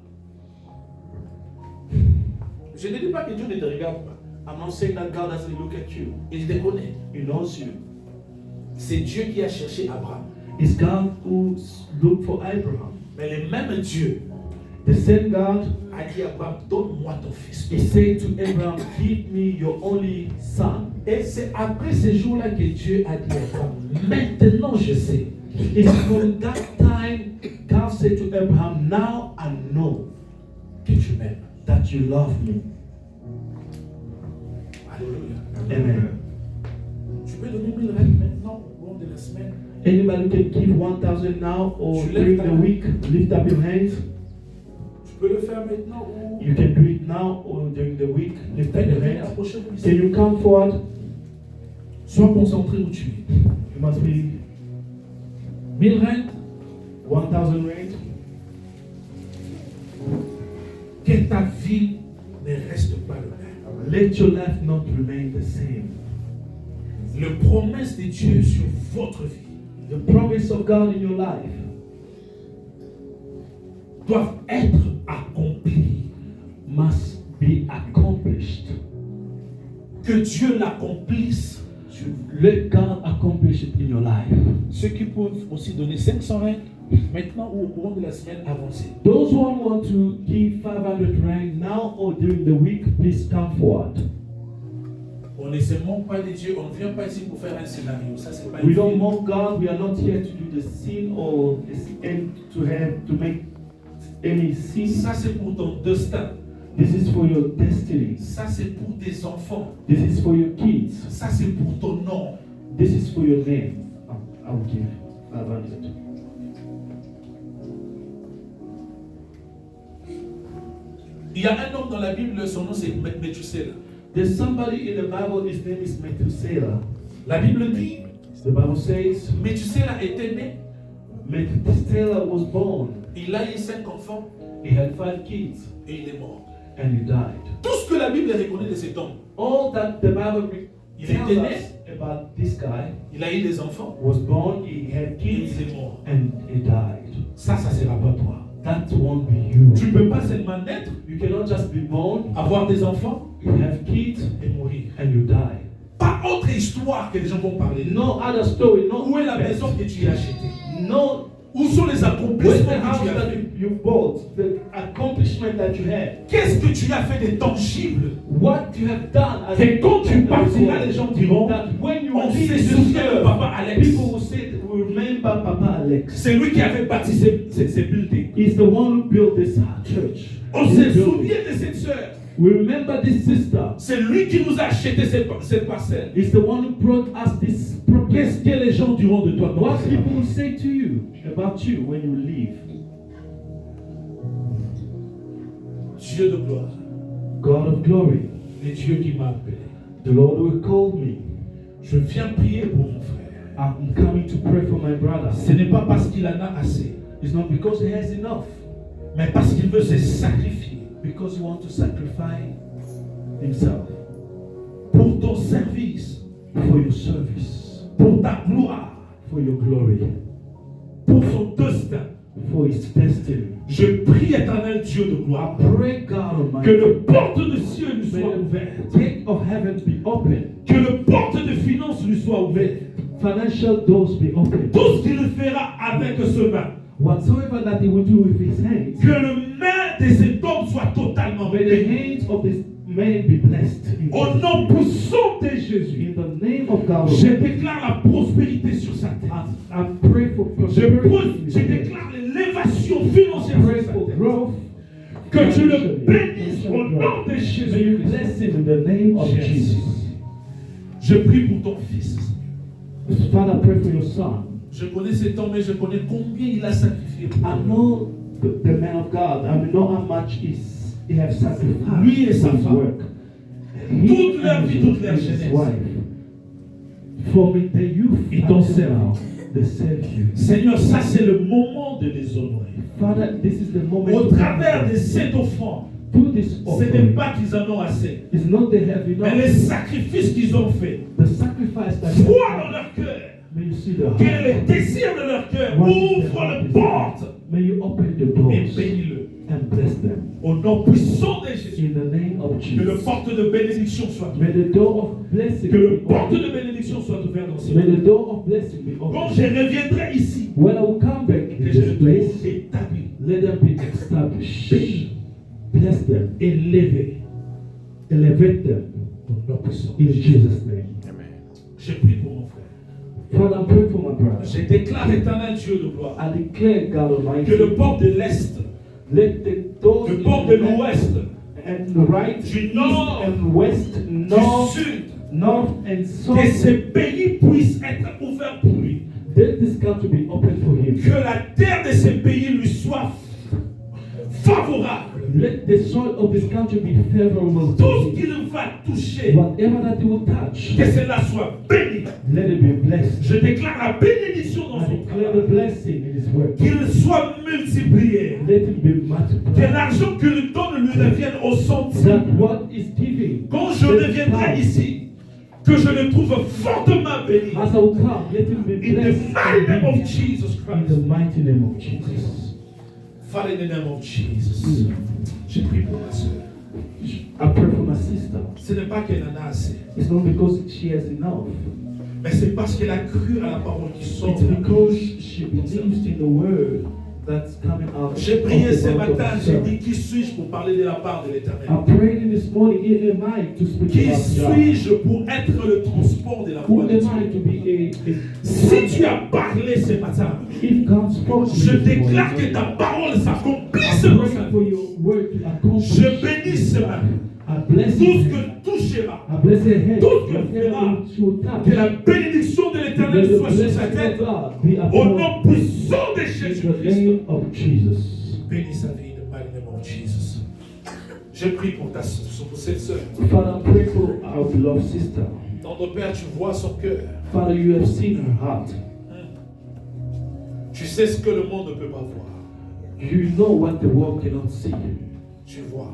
Je ne dis pas que Dieu ne te regarde pas. I'm not saying that God doesn't look at you. Il te connaît. He knows you. C'est Dieu qui a cherché Abraham. It's God who looked for Abraham. Mais le même Dieu The same God, a dit à Abraham, donne-moi ton fils. He said to Abraham, give me your only son. Et c'est après ce jour-là que Dieu a dit à Abraham, maintenant je sais. It's from that time God said to Abraham, now I know Que tu m'aimes. that you love me. Alléluia. Amen. Tu peux donner 1000 rentes maintenant au long de la semaine. Anybody can give 1,000 now or Tu during lèves ta the main. week. Lift up your hands. Tu peux le faire maintenant ou You can do it now or during the week. Lift up your hands. approchez-vous Can ici. you come forward? Sois concentré où tu es. You must be 1000 rentes. 1,000 rand. Que ta vie ne reste pas le même. Let your life not remain the same. Les promesses de Dieu sur votre vie The promise of God in your life doivent être accomplies. must be accomplished. Que Dieu l'accomplisse. Let God accomplish it in your life. Ceux qui peuvent aussi donner 500 rentes maintenant ou au courant de la semaine avancée. Those who want to give 500 rand now or during the week, please come forward. On ne se moque pas de Dieu. On ne vient pas ici pour faire un scénario. Ça, c'est pas We une don't film. mock God. We are not here to do the sin or and to make any sin. Ça, c'est pour ton destin. This is for your destiny. Ça, c'est pour tes enfants. This is for your kids. Ça, c'est pour ton nom. This is for your name. I'll give 500. Il y a un homme dans la Bible, son nom c'est Méthusela. There's somebody in the Bible, his name is Methuselah. La Bible dit, The Bible says Méthusela était né, Methuselah was born. il a eu 5 enfants He had 5 kids et il est mort. and he died. Tout ce que la Bible reconnaît de cet homme, All that the Bible Il tells était né. us about this guy il a eu des enfants was born, he had et kids, il est mort. and he died. Ça sera pas toi. That won't be you. Tu ne peux pas seulement naître, You cannot just be born, avoir des enfants you have kids, et mourir. and you die. Pas autre histoire que les gens vont parler. No other story, no Où est la best. maison que tu as achetée? No, Où sont les where's accomplissements the house que tu as that fait? you bought, the accomplishment that you had, Qu'est-ce que tu as fait de tangible? what you have done as Et quand tu as a partiras, result, les gens diront, that when you on leave se this souvient de earth, Papa Alex. people will say, will remember Papa Alex. C'est lui qui avait bâti ces buildings. He's the one who built this church. On This se building. souvient de cette sœur. We remember this sister. C'est lui qui nous a acheté cette parcelle. He's the one who brought us this property. Qu'est-ce que les gens diront de toi? quand What tu seras people mort? will say to you about you when you leave. Dieu de gloire, God of glory, le Dieu qui m'a appelé. the Lord who called me. Je viens prier pour mon frère. I'm coming to pray for my brother. Ce n'est pas parce qu'il en a assez, It's not because he has enough, mais parce qu'il veut se sacrifier because he wants to sacrifice himself pour ton service, for your service, pour ta gloire, for your glory, pour son destin. for his destiny. Je prie, éternel Dieu de I gloire, pray, God que Almighty, le porte de cieux lui may soit the ouverte, gate of heaven be open, que le porte de finances lui soit ouverte. financial doors be open. Tout ce qu'il fera avec ce main, Whatsoever that he will do with his hands, que le main de cet homme soit totalement may the béni. hands of this man be blessed. In Au Jesus' nom name. puissant de Jésus, In the name of God, je déclare la prospérité sur sa tête. I pray for Je prosperity. je déclare l'élévation I financière pray sur sa for tête. growth. Que tu le bénisses au nom de May you Jésus. bless him in the name of Jesus. Je prie pour ton fils. Father, I pray for your son. Je connais cet homme et je connais combien il a sacrifié pour I toi. know the man of God. I know how much he have sacrificed Lui et sa for his femme. work. Toute leur and vie, toute leur his jeunesse. wife. For me, the youth Ils t'ont until servi. now, they serve you. Seigneur, ça c'est le moment de les honorer. Father, this is the moment. Au to travers de cette offrande, do this ce n'est offering. pas qu'ils en ont assez, It's not they have enough. mais les sacrifices qu'ils ont faits. The sacrifice that Foi you dans have, leur cœur. may you see the Quel heart. est le désir de leur cœur? What is the Ouvre heart les desire? portes May you open the et doors bénis-le. and bless them. Au nom puissant de Jésus. In the name of Que le Jesus. porte de bénédiction soit May ouvert. the door of blessing Que le be porte open. de bénédiction soit ouvert dans ce May monde. the door of blessing be Quand open. je reviendrai ici, When I will come back in que je this le place, trouve établi, let them be established. Bless them. élevé. Elevate them. Au nom puissant. In Jesus' name. Je prie pour mon frère. Father, I pray for my brother. Je déclare éternel Dieu de gloire. I declare, God Almighty, Que le port de l'Est, let the doors le in port de the left l'Ouest, and the right, du east nord, and west, du north, sud, north and que south, ces pays puissent être ouverts pour lui. let this country be open for him. Que la terre de ces pays lui soit favorable. Let the soil of this country be favorable to Tout ce him. qu'il va toucher, Whatever that he will touch, que cela soit béni. let it be blessed. Je déclare la bénédiction dans I son declare the travail. blessing in his work. Qu'il soit multiplié. Let it be Que multiplied. l'argent qu'il donne lui revienne au That centime. what is giving, Quand je reviendrai ici, que je le trouve fortement béni. as I will come, let him be In the blessed. mighty name of Jesus In the Christ. mighty name of Jesus. Father, in the name of Jesus. Je prie pour ma soeur. I pray for my sister. Ce n'est pas qu'elle en a assez, It's not because she has enough. mais c'est parce qu'elle a cru à la parole qui sort. It's because she believes in the word that's coming out. J'ai prié of the ce mouth of matin, the j'ai servant. dit, qui suis-je pour parler de la part de l'Éternel? I prayed this morning, who am I to speak Qui about God? suis-je pour être le transport de la Who voix de am Dieu? I to be Si tu as parlé ce matin, if God spoke to me je this déclare morning, que ta parole s'accomplisse I dans pray sa for vie. your word to accomplish. Je bénis ce matin I bless tout ce you. que touchera, I bless your head. tout ce que Whatever fera, you touch. que la bénédiction de May l'Éternel the soit sur sa blessing tête. of God be Au upon nom puissant de in the Jésus-Christ. name of Jesus. Bénis sa vie in the mighty name of Jesus. Je prie pour cette sœur. Father, I pray for our beloved sister. Notre Père, tu vois son cœur. Father, you have seen her heart. Tu sais ce que le monde ne peut pas voir. You know what the world cannot see. Tu vois,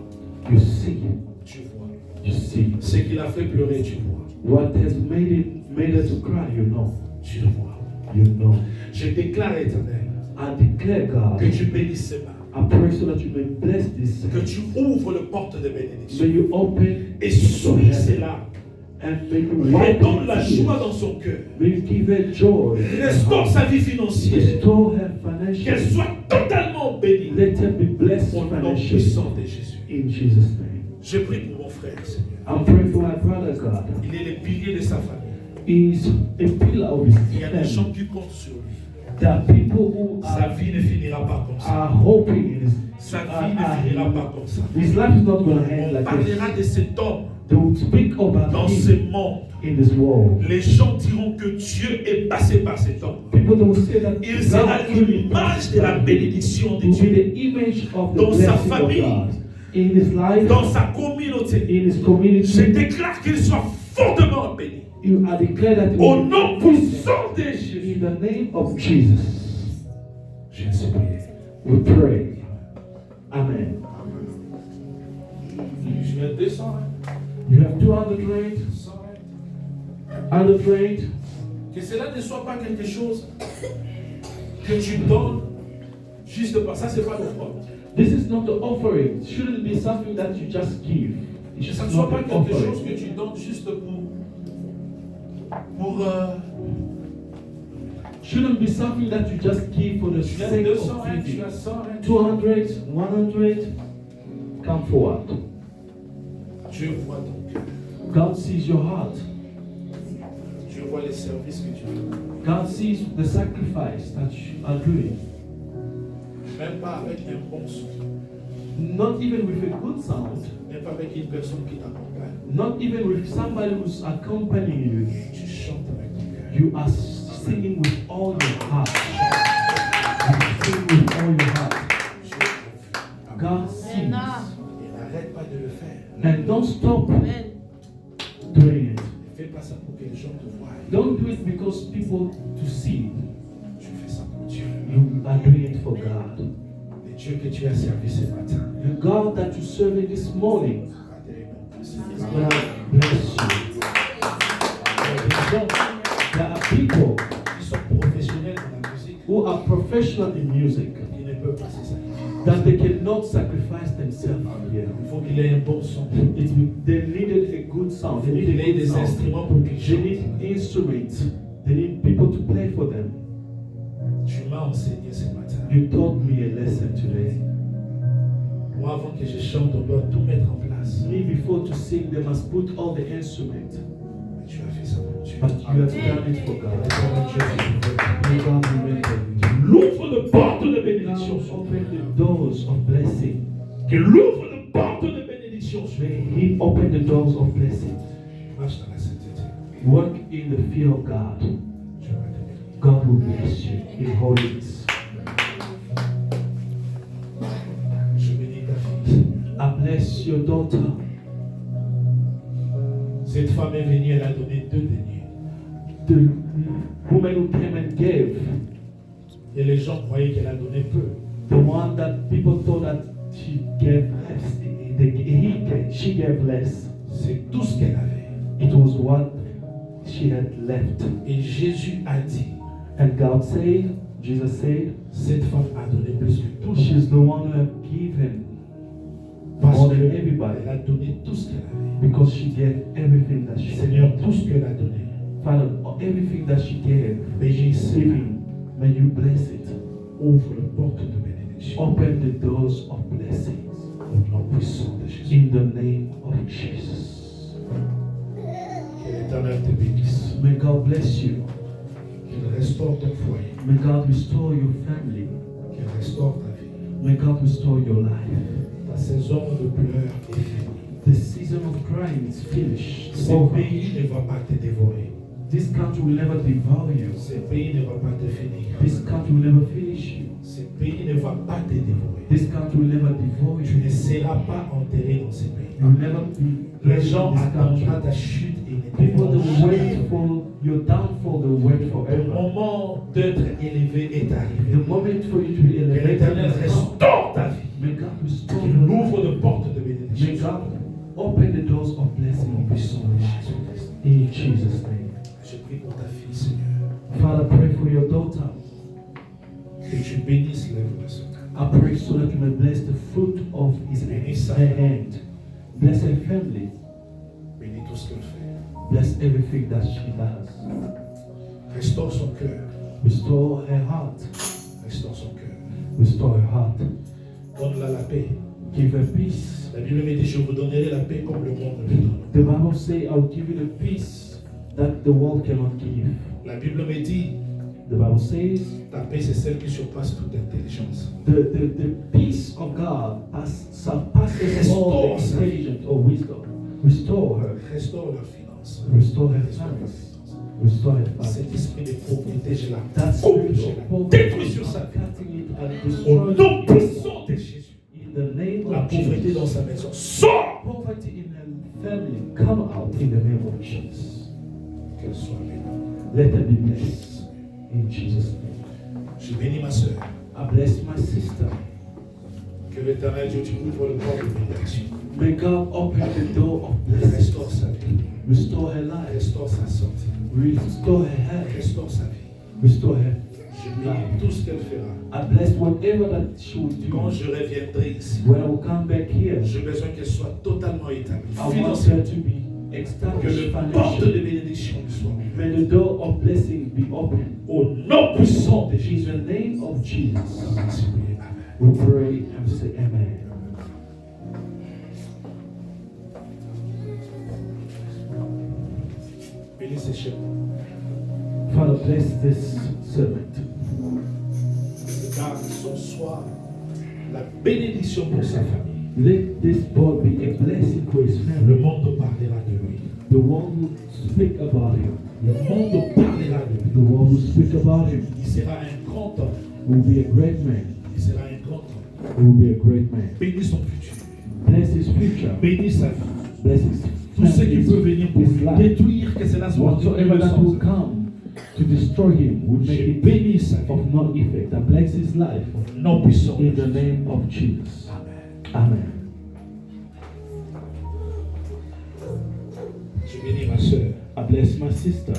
You see. tu vois. You see. Ce qu'il a fait pleurer, tu vois. What has made her to cry, you know. Tu le vois. You know. Je déclare, Éternel, I declare, God, que tu bénisses ses mains. I pray so that you may bless this. Que tu ouvres le porte de bénédiction. May you open Et suis cela. and may you Et wipe donne la her joie tears. dans son cœur. May you give her joy. Restaure sa vie financière. Restore her Qu'elle financially. soit totalement bénie. Let her be blessed Au nom financially. puissant de Jésus. In Jesus' name. Je prie pour mon frère, Seigneur. I'm praying for my brother, God. Il est le pilier de sa famille. He is a pillar of his Il y a des gens family. qui comptent sur lui. There are people who Sa vie ne finira pas comme ça. are hoping in his. Sa vie ne finira pas comme ça. His life is not going to end On like this. parlera de cet homme They will speak about dans ce him monde. in this world. Les gens diront que Dieu est passé par cet homme. People that will say that Il sera God l'image de la bénédiction de will be Dieu the image of the dans sa blessing of famille, God in his life, dans sa communauté. in his Je community. déclare qu'il soit fortement béni. You are declared that he Au will be nom puissant de Jésus. in the name of Jesus. Je ne sais prier. We pray. Amen. Je viens 200. You have 200 rand, 100 rand. Que cela ne soit pas quelque chose que tu donnes juste par ça, c'est pas l'offrande. This is not the offering. It shouldn't be something that you just give. It Que ça should ne soit not pas be quelque chose offering. que tu donnes juste pour Shouldn't be something that you just give for the tu as sake 200 of tu giving. as 100 200, 100, come forward. Dieu voit ton cœur. God sees your heart. Dieu voit les services que tu fais. God sees the sacrifice that you are doing. Même pas avec un bon son, Not even with a good sound. même pas avec une personne qui t'accompagne. Not even with somebody who's accompanying you. Tu chantes avec ton cœur. You are singing with all your heart. You sing with all your heart. God sees. Et n'arrête pas de le faire. And don't stop Amen. doing it. Ne fais pas ça pour que les gens te voient. Don't do it because people to see. Tu fais ça pour Dieu. You are doing it for God. Le Dieu que tu as servi ce matin. The God that you serving this morning is going to bless you. There are people Ils sont professionnels dans la musique. who are professional in music Ils ne peuvent pas se sacrifier. that they cannot sacrifice themselves here. Il faut qu'il ait un bon son. They needed a good sound. They Il faut qu'il ait needed a des good sound. instruments pour qu'ils They chantent. need instruments. They need people to play for them. Tu m'as enseigné ce matin. You taught me a lesson today. Moi, avant que je chante, on doit tout mettre en place. Me, before to sing, they must put all the instruments. Mais tu as fait ça pour Dieu. But you have done it for God. May God remember you. Il ouvre le porte de bénédiction God sur toi. open the doors of blessing. Qu'il ouvre le porte de bénédiction sur May toi. He open the doors of blessing. Marche dans la sainteté. Work in the fear of God. Dieu va te bénir. God will bless you in holiness. Je bénis ta fille. I bless your daughter. Cette femme est venue, elle a donné 2 deniers. The woman who came and gave. Et les gens croyaient qu'elle a donné peu. The one that people thought that she gave less. She gave less. C'est tout ce qu'elle avait. It was what she had left. Et Jésus a dit, And God said, Jesus said, cette femme a donné plus que tout. she's the one who have given Parce more than qu'elle everybody. a donné tout ce qu'elle avait. Because she gave everything that she Seigneur, had. tout ce qu'elle a donné, Father, everything that she gave, bénisse. giving, may you bless it. Ouvre les portes de bénédiction. Open the doors of blessings. Au nom puissant de Jésus. In the name of Jesus. Que l'Éternel te bénisse. May God bless you. Qu'il restaure ton foyer. May God restore your family. Qu'il restaure ta vie. May God restore your life. Ta saison de pleurs est finie. The season of crying is finished. Ce pays ne va pas te dévorer. This country will never devour you. Ce pays ne va pas te finir. This country will never finish you. Ce pays ne va pas te dévorer. This country will never devour Tu you. ne seras pas enterré dans ce pays. You will never be Les gens in this country. attendront ta chute et ne People that te wait for your downfall, they wait Le forever. moment d'être élevé est arrivé. The moment for you to be Que elevated l'Éternel is come. restaure ta vie. May God restore Qu'il your ouvre life. de portes de May bénédiction. God open the doors of blessing in Puissant your de life. Jésus-Christ. In Jesus' name. Je prie pour ta fille, Seigneur. Father, pray for your daughter. Que tu bénisses l'œuvre de ce Dieu. I pray so that you may bless the fruit of his her hand. Bless her family. Bénis tout ce qu'elle fait. Bless everything that she does. Restaure son cœur. Restore her heart. Restaure son cœur. Restore her heart. Donne-la la paix. Give her peace. La Bible me dit, je vous donnerai la paix comme le monde me donne. The Bible says, I will give you the peace that the world cannot give. La Bible me dit, The Bible says, ta paix c'est celle qui surpasse toute intelligence. the peace of God surpasses Restore all her. intelligence or wisdom. Restore her. Restaure leurs finances. Restore her Restaure leurs finances. finances. Restore her family. Cet esprit de pauvreté, je la That coupe, spirit je of la poverty, détruis sur sa vie. cutting it and Au destroying nom it. puissant de Jésus. In the name La of pauvreté dans Jesus. sa maison. Sors! Poverty in her family, come out in the name of Jesus. Qu'elle soit bénie. Let her be blessed. In Jesus' name. Je bénis ma soeur. I bless my sister. Que l'Éternel Dieu tu ouvres le port de bénédiction. May God open the door of blessing. Restaure sa vie. Restore her life. Restaure sa santé. Restore her health. Restaure sa vie. Restore her Je bénis tout ce qu'elle fera. I bless whatever that she will Quand do. je reviendrai ici, When I will come back here, j'ai besoin qu'elle soit totalement établie. I want Financièrement. her to be Que established le porte financially. de bénédiction lui soit ouverte. May the door of blessing be open. Au nom puissant de In Jésus. the name of Jesus, Merci, priez. Amen. we pray and say amen. Bénis ces chefs. Father, bless this servant. Car son soit la bénédiction pour sa famille. Let this boy be a blessing for his Le family. monde parlera de lui. The one who speak about him, Le monde parlera de lui. the one who speak about him, Il sera un grand homme. will be a great man. Il sera un grand homme. Will be a great man. Bénis son futur. Bless his future. Bénis sa vie. Bless his Tout ce qui peut venir pour his lui life. détruire, que cela soit Whatsoever that will come to destroy him will make Je it bénis sa vie. of no effect. And bless his life Non puissant. in the name of Jesus. Amen. Amen. Je bénis ma soeur. I bless my sister.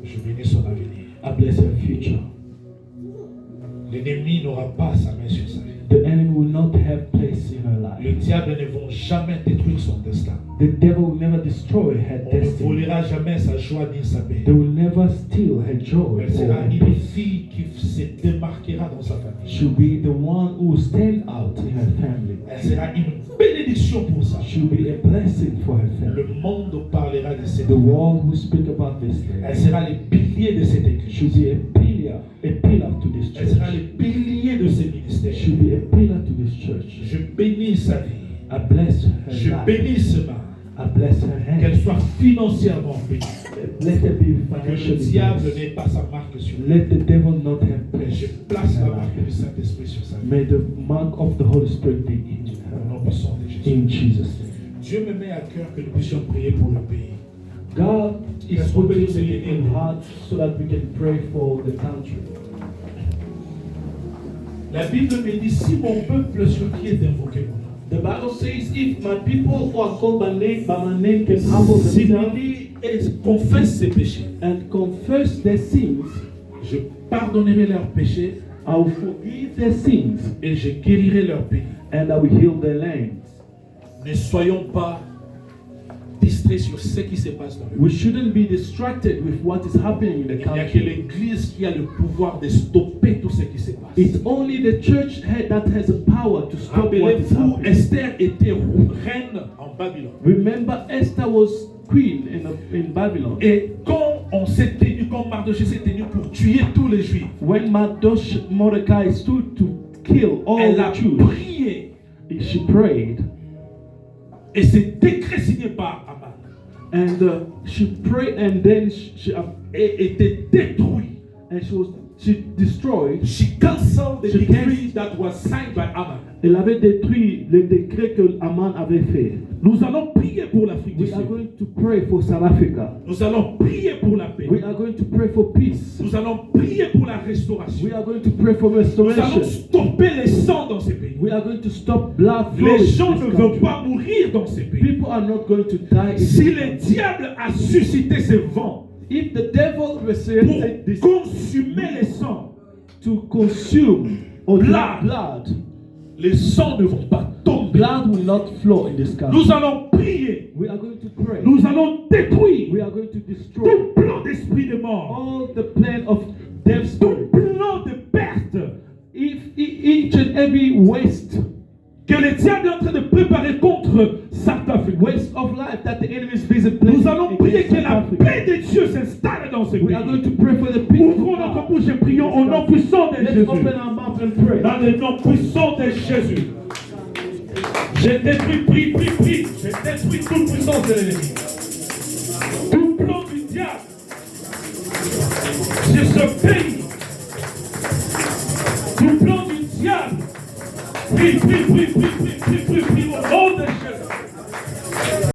Je bénis son avenir. I bless her future. L'ennemi n'aura pas sa main sur sa vie. The enemy will not have place in her Le life. diable ne va jamais détruire son destin. The devil will never destroy her On ne destiny. volera jamais sa joie ni sa paix. They will never steal her joy Elle or sera her une peace. fille qui se démarquera dans sa famille. She'll be the one who will stand out in her family. Elle sera une bénédiction pour sa She'll be a blessing for her family. Le monde parlera de cette The vie. world will speak about this Elle thing. sera les piliers de cette She'll église. be a pillar to this Elle sera church. les piliers de ce ministère. She'll be a pillar to this church. Je bénis sa vie. I bless her Je life. bénis ce main. I bless her Qu'elle hand. soit financièrement bénie. Let her be Que le financially diable blessed. n'ait pas sa marque sur elle. Let the devil not have Mais place je in place her la marque life. du Saint-Esprit sur sa vie. May the mark of the Holy Spirit be in Au nom her. puissant de Jésus. In Jesus' name. Dieu me met à cœur que nous puissions prier pour le pays. God is Let's open putting this it again. in heart so that we can pray for the country. La Bible me dit, si mon peuple sur qui est invoqué mon nom, The Bible says, if my people who are called by my name can humble themselves s'humilie et confesse ses péchés, and confess their sins, je pardonnerai leurs péchés I will forgive their sins et je guérirai leur pays. and I will heal their lands. Ne soyons pas distraits. concentrés sur ce qui se passe dans le We pays. shouldn't be distracted with what is happening in the Il n'y a que country. l'Église qui a le pouvoir de stopper tout ce qui se passe. It's only the church head that has the power to stop what is Rappelez-vous, happening. Esther était reine en Babylone. Remember, Esther was queen in Babylon. Et quand on s'est tenu, quand Mardochée s'est tenu pour tuer tous les Juifs, When Mordecai stood to kill all elle a the Jews, prié she prayed. et c'est décret signé par Aman And she prayed, and then et était détruit. she destroyed. She canceled the She decree that was signed by Aman. Elle avait détruit le décret que Aman avait fait. Nous allons prier pour l'Afrique du We are Sud. going to pray for South Africa. Nous allons prier pour la paix. We are going to pray for peace. Nous allons prier pour la restauration. We are going to pray for Nous allons restoration. stopper les sangs dans ces pays. We are going to stop blood flow. Les in gens this ne country. veulent pas mourir dans ces pays. People are not going to die. In Si this le country. diable a suscité ce vent If the devil resurrected this pour consumer les sangs, to consume or Blood. blood, les sangs ne vont pas tomber. blood will not flow in this country. Nous allons prier. We are going to pray. Nous allons détruire We are going to destroy tout plan d'esprit de mort, all the plan of death spirit. tout plan de perte If each and every waste que le diable est en train de préparer contre South Africa. waste of life that the enemy is busy placing Nous allons prier against que South la Africa. paix de Dieu s'installe dans ce We are going pays. to pray for the people. Ouvrons notre bouche et prions au nom puissant de Let's Jésus. open our mouth and pray. Dans le nom puissant de Jésus. Je détruis, prie. Je détruis toute puissance de l'ennemi. Tout plan du diable sur ce pays. Tout plan du diable. Prie.